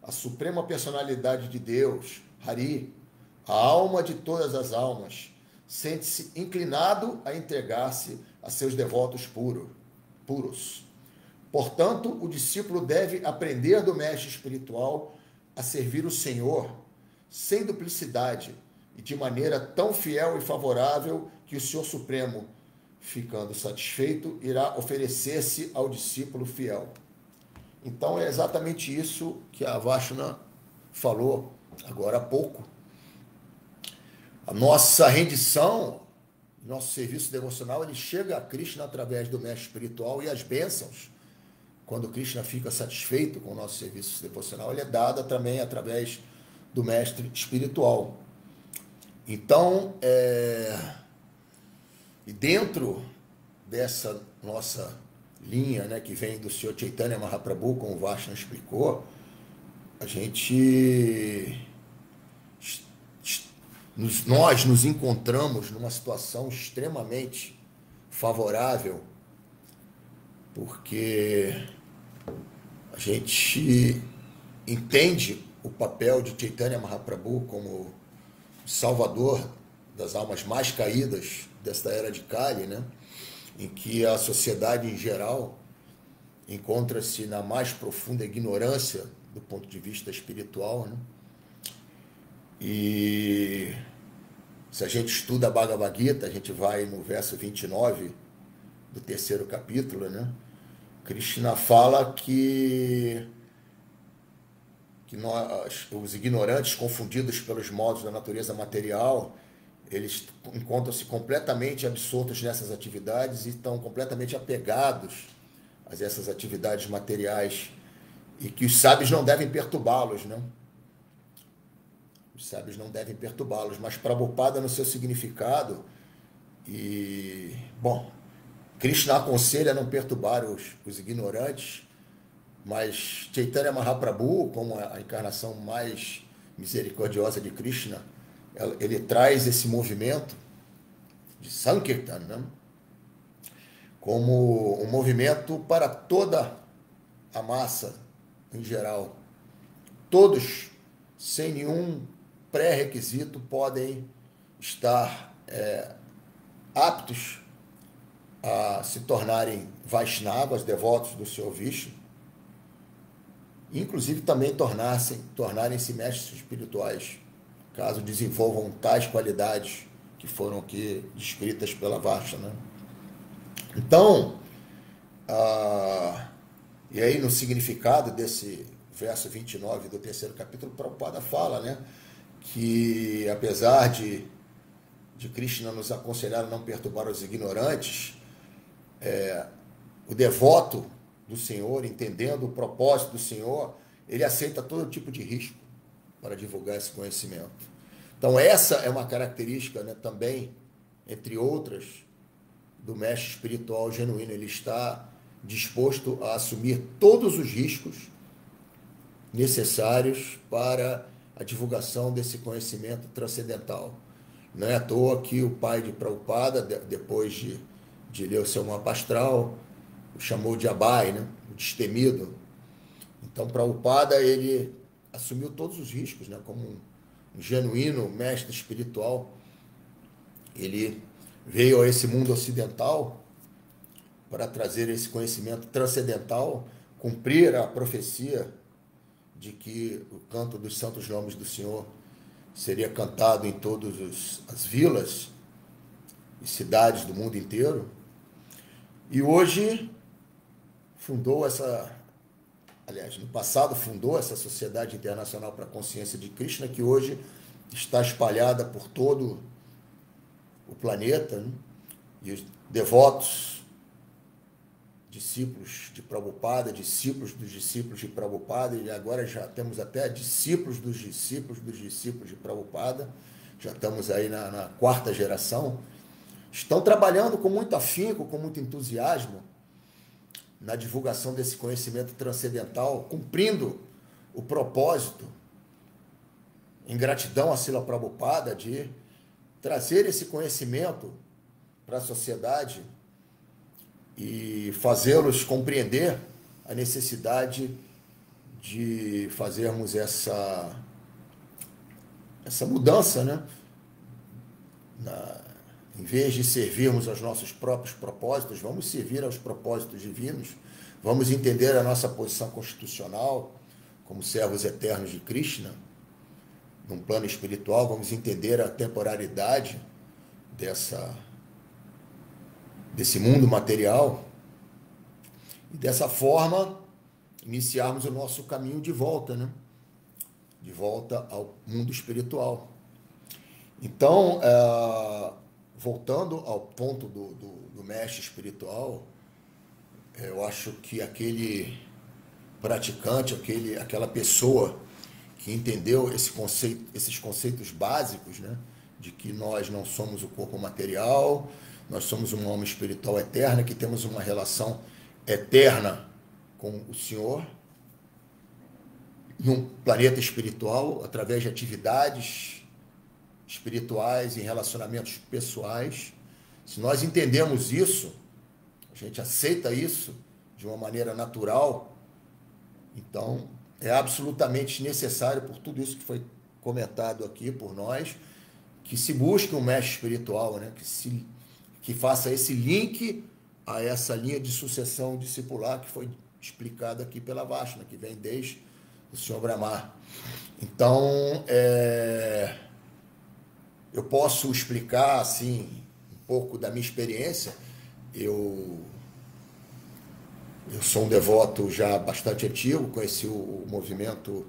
A suprema personalidade de Deus, Hari, a alma de todas as almas, sente-se inclinado a entregar-se a seus devotos puros. Portanto, o discípulo deve aprender do mestre espiritual a servir o Senhor sem duplicidade e de maneira tão fiel e favorável que o Senhor Supremo, ficando satisfeito, irá oferecer-se ao discípulo fiel. Então é exatamente isso que a Vashna falou agora há pouco. A nossa rendição, nosso serviço devocional, ele chega a Krishna através do mestre espiritual, e as bênçãos, quando Krishna fica satisfeito com o nosso serviço devocional, ele é dado também através do mestre espiritual. Então, e dentro dessa nossa linha, né, que vem do Sr. Chaitanya Mahaprabhu, como o Vashna explicou, a gente, nós nos encontramos numa situação extremamente favorável, porque a gente entende o papel de Chaitanya Mahaprabhu como salvador das almas mais caídas desta era de Kali, né? Em que a sociedade em geral encontra-se na mais profunda ignorância do ponto de vista espiritual, né? E se a gente estuda a Bhagavad Gita, a gente vai no verso 29 do 3º capítulo, né? Krishna fala que nós, os ignorantes, confundidos pelos modos da natureza material, eles encontram-se completamente absortos nessas atividades e estão completamente apegados a essas atividades materiais, e que os sábios não devem perturbá-los, né? Os sábios não devem perturbá-los, mas Prabhupada, no seu significado, e, bom, Krishna aconselha a não perturbar os ignorantes, mas Chaitanya Mahaprabhu, como a encarnação mais misericordiosa de Krishna, ele traz esse movimento de Sankirtan, né, como um movimento para toda a massa em geral. Todos, sem nenhum pré-requisito, podem estar aptos a se tornarem Vaishnavas, devotos do Senhor Vishnu, inclusive também tornarem-se mestres espirituais, caso desenvolvam tais qualidades que foram aqui descritas pela Vashna, né? Então, E aí, no significado desse verso 29 do terceiro capítulo, Prabhupada fala, né, que apesar de Krishna nos aconselhar a não perturbar os ignorantes, o devoto do Senhor, entendendo o propósito do Senhor, ele aceita todo tipo de risco para divulgar esse conhecimento. Então, essa é uma característica, né, também, entre outras, do mestre espiritual genuíno. Ele está disposto a assumir todos os riscos necessários para a divulgação desse conhecimento transcendental. Não é à toa que o pai de Prabhupada, depois de ler o seu mapa astral, o chamou de Abai, né, o destemido. Então, Prabhupada, ele assumiu todos os riscos, né, como um genuíno mestre espiritual. Ele veio a esse mundo ocidental para trazer esse conhecimento transcendental, cumprir a profecia de que o canto dos santos nomes do Senhor seria cantado em todas as vilas e cidades do mundo inteiro. E hoje fundou no passado fundou essa Sociedade Internacional para a Consciência de Krishna, que hoje está espalhada por todo o planeta, né? E os devotos, discípulos de Prabhupada, discípulos dos discípulos de Prabhupada, e agora já temos até discípulos dos discípulos de Prabhupada, já estamos aí na quarta geração, estão trabalhando com muito afinco, com muito entusiasmo, na divulgação desse conhecimento transcendental, cumprindo o propósito, em gratidão a Srila Prabhupada, de trazer esse conhecimento para a sociedade e fazê-los compreender a necessidade de fazermos essa mudança, né? Em vez de servirmos aos nossos próprios propósitos, vamos servir aos propósitos divinos, vamos entender a nossa posição constitucional como servos eternos de Krishna, num plano espiritual, vamos entender a temporalidade desse mundo material e dessa forma iniciarmos o nosso caminho de volta, né? De volta ao mundo espiritual. Então, voltando ao ponto do mestre espiritual, eu acho que aquele praticante, aquela pessoa que entendeu esses conceitos básicos, né, de que nós não somos o corpo material, nós somos uma alma espiritual eterna, que temos uma relação eterna com o Senhor, em um planeta espiritual, através de atividades espirituais e relacionamentos pessoais. Se nós entendemos isso, a gente aceita isso de uma maneira natural, então é absolutamente necessário, por tudo isso que foi comentado aqui por nós, que se busque um mestre espiritual, né? Que faça esse link a essa linha de sucessão discipular que foi explicada aqui pela Vashna, que vem desde o Sr. Brahma. Então, eu posso explicar assim um pouco da minha experiência. Eu sou um devoto já bastante antigo, conheci o movimento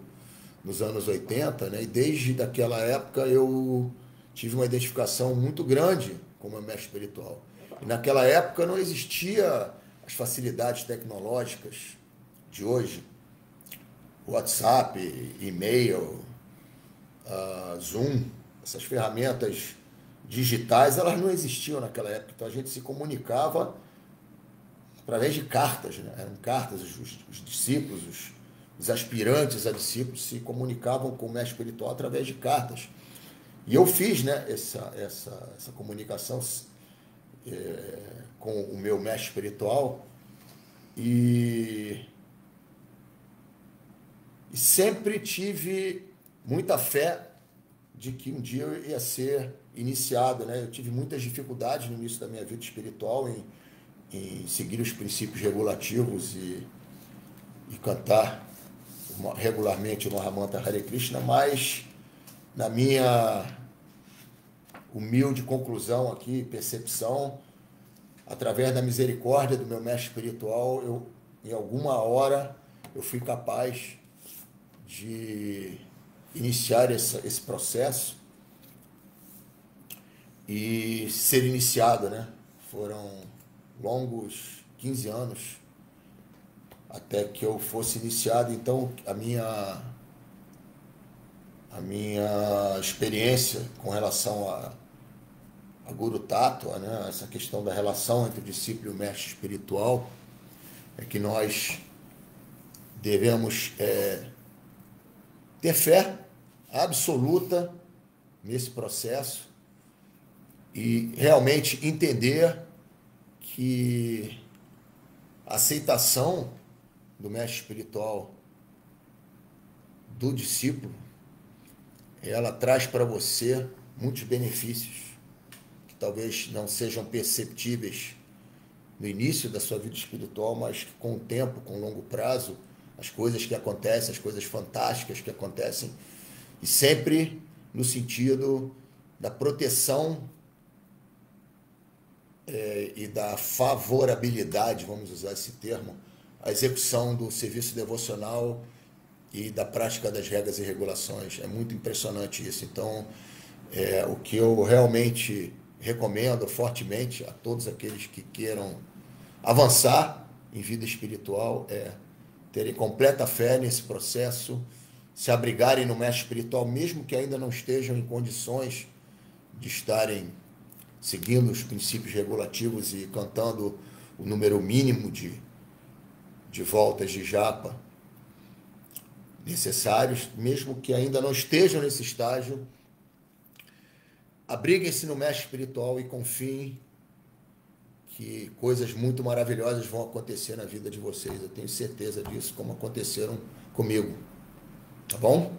nos anos 80, né? E desde daquela época eu tive uma identificação muito grande com o meu mestre espiritual. E naquela época não existia as facilidades tecnológicas de hoje, WhatsApp, e-mail, Zoom, essas ferramentas digitais, elas não existiam naquela época. Então a gente se comunicava através de cartas, né? Eram cartas, os discípulos, os aspirantes a discípulos se comunicavam com o mestre espiritual através de cartas. E eu fiz, né, essa comunicação com o meu mestre espiritual e sempre tive muita fé de que um dia eu ia ser iniciado, né? Eu tive muitas dificuldades no início da minha vida espiritual em seguir os princípios regulativos e cantar regularmente o Mahamantra Hare Krishna, mas na minha humilde conclusão aqui, percepção, através da misericórdia do meu mestre espiritual, eu em alguma hora eu fui capaz de iniciar esse processo e ser iniciado, né? Foram longos 15 anos até que eu fosse iniciado. Então, a minha experiência com relação a Guru Tattva, né? Essa questão da relação entre o discípulo e o mestre espiritual, é que nós devemos ter fé absoluta nesse processo e realmente entender que a aceitação do mestre espiritual do discípulo, ela traz para você muitos benefícios que talvez não sejam perceptíveis no início da sua vida espiritual, mas que com o tempo, com o longo prazo, as coisas que acontecem, as coisas fantásticas que acontecem, e sempre no sentido da proteção e da favorabilidade, vamos usar esse termo, à execução do serviço devocional e da prática das regras e regulações. É muito impressionante isso. Então, o que eu realmente recomendo fortemente a todos aqueles que queiram avançar em vida espiritual é terem completa fé nesse processo, se abrigarem no mestre espiritual, mesmo que ainda não estejam em condições de estarem seguindo os princípios regulativos e cantando o número mínimo de voltas de japa necessários, mesmo que ainda não estejam nesse estágio, abriguem-se no mestre espiritual e confiem que coisas muito maravilhosas vão acontecer na vida de vocês. Eu tenho certeza disso, como aconteceram comigo. Tá bom?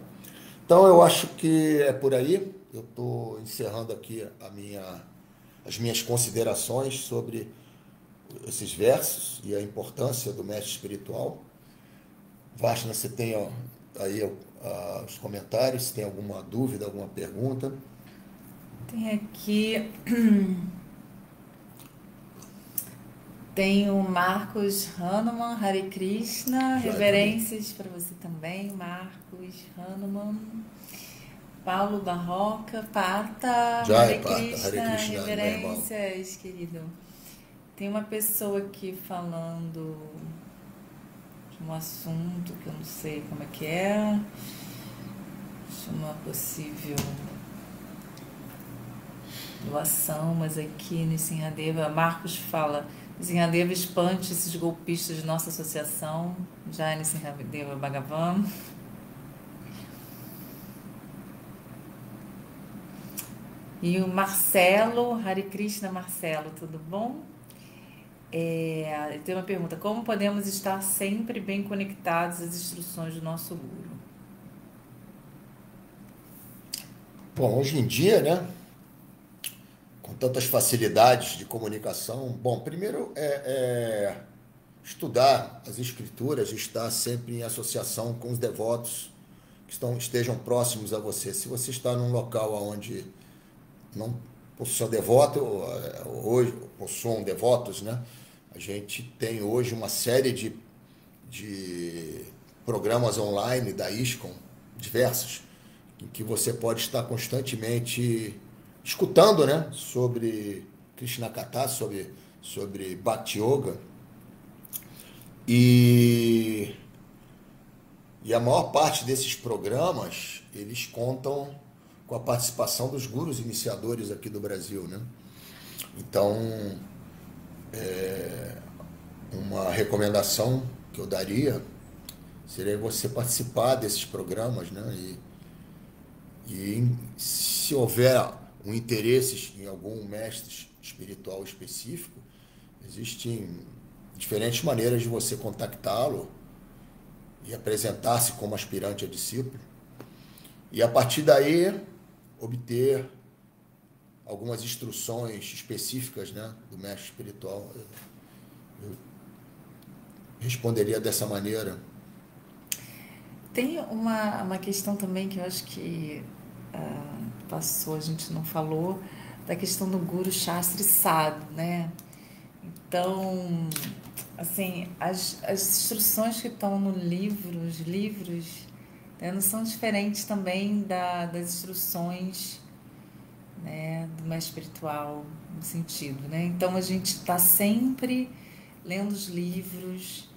Então, eu acho que é por aí. Eu estou encerrando aqui as minhas considerações sobre esses versos e a importância do mestre espiritual. Vashna, você tem aí os comentários, se tem alguma dúvida, alguma pergunta?
Tem aqui... Tem o Marcos Hanuman, Hare Krishna, reverências para você também, Marcos Hanuman. Paulo Barroca, Pata, Hare Krishna, reverências, querido. Tem uma pessoa aqui falando de um assunto que eu não sei como é que é, de uma possível doação, mas aqui no Sinhadeva, Marcos fala: Sinhadeva espante esses golpistas de nossa associação, já no Sinhadeva Bhagavan. E o Marcelo, Hare Krishna Marcelo, tudo bom? Tem uma pergunta: como podemos estar sempre bem conectados às instruções do nosso Guru?
Bom, hoje em dia, né, com tantas facilidades de comunicação, bom, primeiro estudar as escrituras, estar sempre em associação com os devotos que estejam próximos a você. Se você está num local onde não possuam devoto, hoje possuam devotos, né? A gente tem hoje uma série de programas online da ISKCON, diversos, em que você pode estar constantemente escutando, né, sobre Krishna Katha, sobre Bhakti Yoga. E a maior parte desses programas, eles contam com a participação dos gurus iniciadores aqui do Brasil, né? Então, uma recomendação que eu daria seria você participar desses programas, né? E se houver um interesse em algum mestre espiritual específico, existem diferentes maneiras de você contactá-lo e apresentar-se como aspirante a discípulo. E a partir daí, obter algumas instruções específicas, né, do mestre espiritual. Eu responderia dessa maneira.
Tem uma questão também que eu acho que passou, a gente não falou, da questão do Guru Shastri Sadhu, né? Então, assim, as instruções que estão no livro, os livros, né, não são diferentes também das instruções, né, do mestre espiritual, no sentido, né? Então a gente está sempre lendo os livros,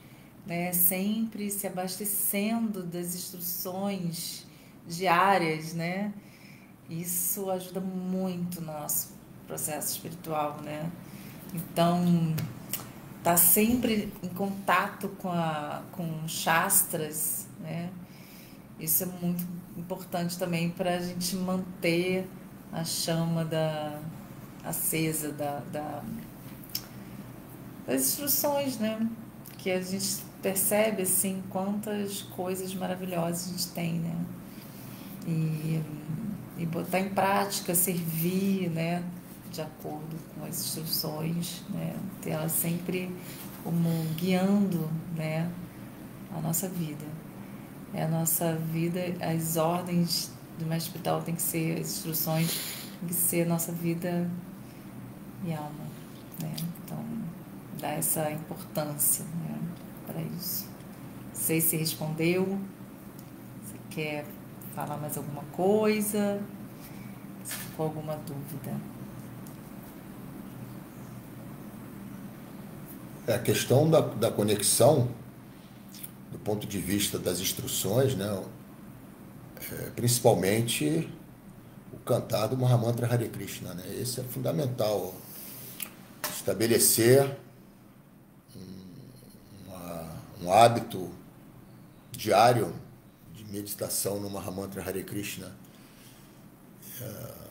né, sempre se abastecendo das instruções diárias, né? Isso ajuda muito no nosso processo espiritual, né? Então, tá sempre em contato com Shastras, né? Isso é muito importante também para a gente manter a chama acesa das instruções, né? Que a gente percebe assim quantas coisas maravilhosas a gente tem, né? E, e botar em prática, servir, né? De acordo com as instruções, né? Ter ela sempre como guiando, né? A nossa vida. É a nossa vida, as ordens do mestre espiritual tem que ser, as instruções tem que ser a nossa vida e alma, né? Então, dá essa importância, né, para isso. Não sei se respondeu, se quer falar mais alguma coisa, se ficou alguma dúvida.
A questão da conexão, do ponto de vista das instruções, né, principalmente o cantar do Mahamantra Hare Krishna, né? Esse é fundamental. Estabelecer um hábito diário de meditação no Mahamantra Hare Krishna.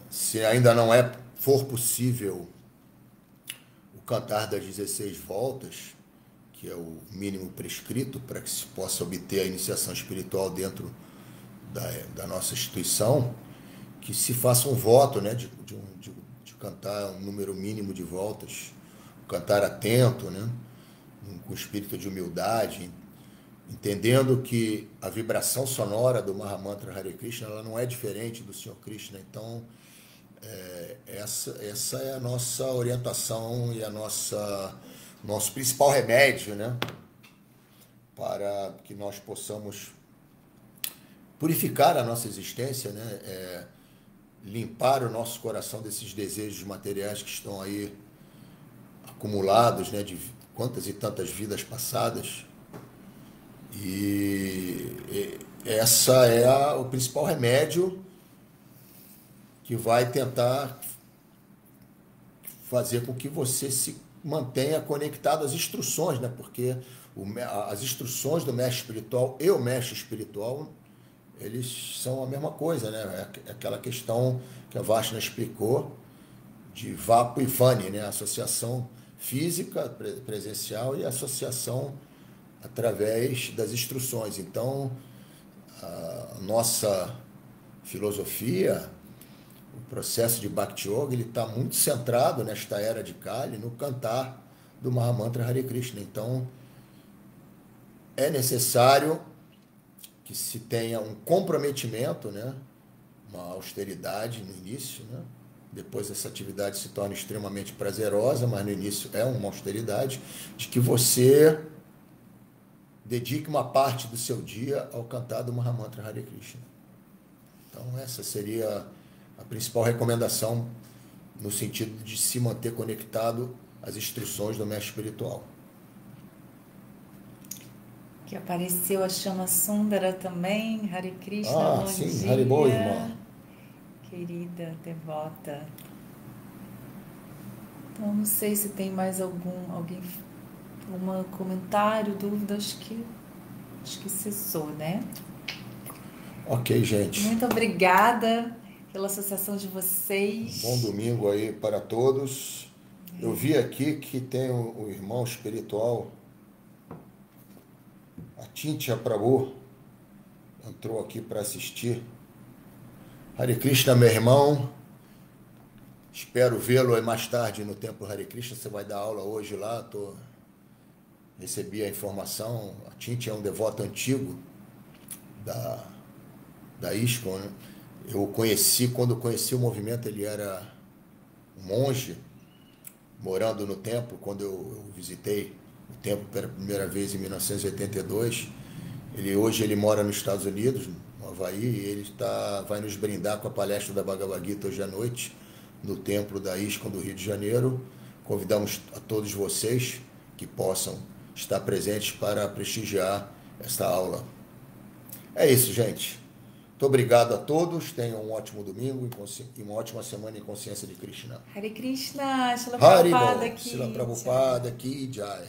Se ainda não for possível o cantar das 16 voltas, que é o mínimo prescrito para que se possa obter a iniciação espiritual dentro da nossa instituição, que se faça um voto, né, de cantar um número mínimo de voltas, cantar atento, né, com espírito de humildade, entendendo que a vibração sonora do Mahamantra Hare Krishna ela não é diferente do Senhor Krishna. Então, essa é a nossa orientação e nosso principal remédio, né, para que nós possamos purificar a nossa existência, né, limpar o nosso coração desses desejos materiais que estão aí acumulados, né, de quantas e tantas vidas passadas. E essa é o principal remédio que vai tentar fazer com que você se mantenha conectado às instruções, né? Porque as instruções do mestre espiritual e o mestre espiritual, eles são a mesma coisa, né? É aquela questão que a Vashna explicou de Vapo e Vani, né? A associação física, presencial, e a associação através das instruções. Então, a nossa filosofia, o processo de Bhakti Yoga, ele está muito centrado nesta era de Kali, no cantar do Mahamantra Hare Krishna. Então, é necessário que se tenha um comprometimento, né? Uma austeridade no início, né? Depois essa atividade se torna extremamente prazerosa, mas no início é uma austeridade, de que você dedique uma parte do seu dia ao cantar do Mahamantra Hare Krishna. Então essa seria a principal recomendação no sentido de se manter conectado às instruções do mestre espiritual.
Que apareceu a chama Sundara também, Hare Krishna, bom
sim,
dia.
Haribol, irmã.
Querida devota. Então, não sei se tem mais alguém, comentário, dúvida, acho que cessou, né?
Ok, gente.
Muito obrigada pela associação de vocês.
Bom domingo aí para todos. Eu vi aqui que tem o irmão espiritual, a Tintya Prabhu, entrou aqui para assistir. Hare Krishna, meu irmão. Espero vê-lo aí mais tarde no Templo Hare Krishna. Você vai dar aula hoje lá. Recebi a informação. A Tintya é um devoto antigo da ISKCON, né? Eu conheci, quando conheci o movimento, ele era um monge, morando no templo, quando eu visitei o templo pela primeira vez em 1982. Hoje ele mora nos Estados Unidos, no Havaí, e ele vai nos brindar com a palestra da Bhagavad Gita hoje à noite, no templo da ISKCON do Rio de Janeiro. Convidamos a todos vocês que possam estar presentes para prestigiar esta aula. É isso, gente. Muito obrigado a todos. Tenham um ótimo domingo e uma ótima semana em consciência de Krishna.
Hare Krishna, Srila
Haribo,
Prabhupada aqui.
Srila Prabhupada aqui, Jai.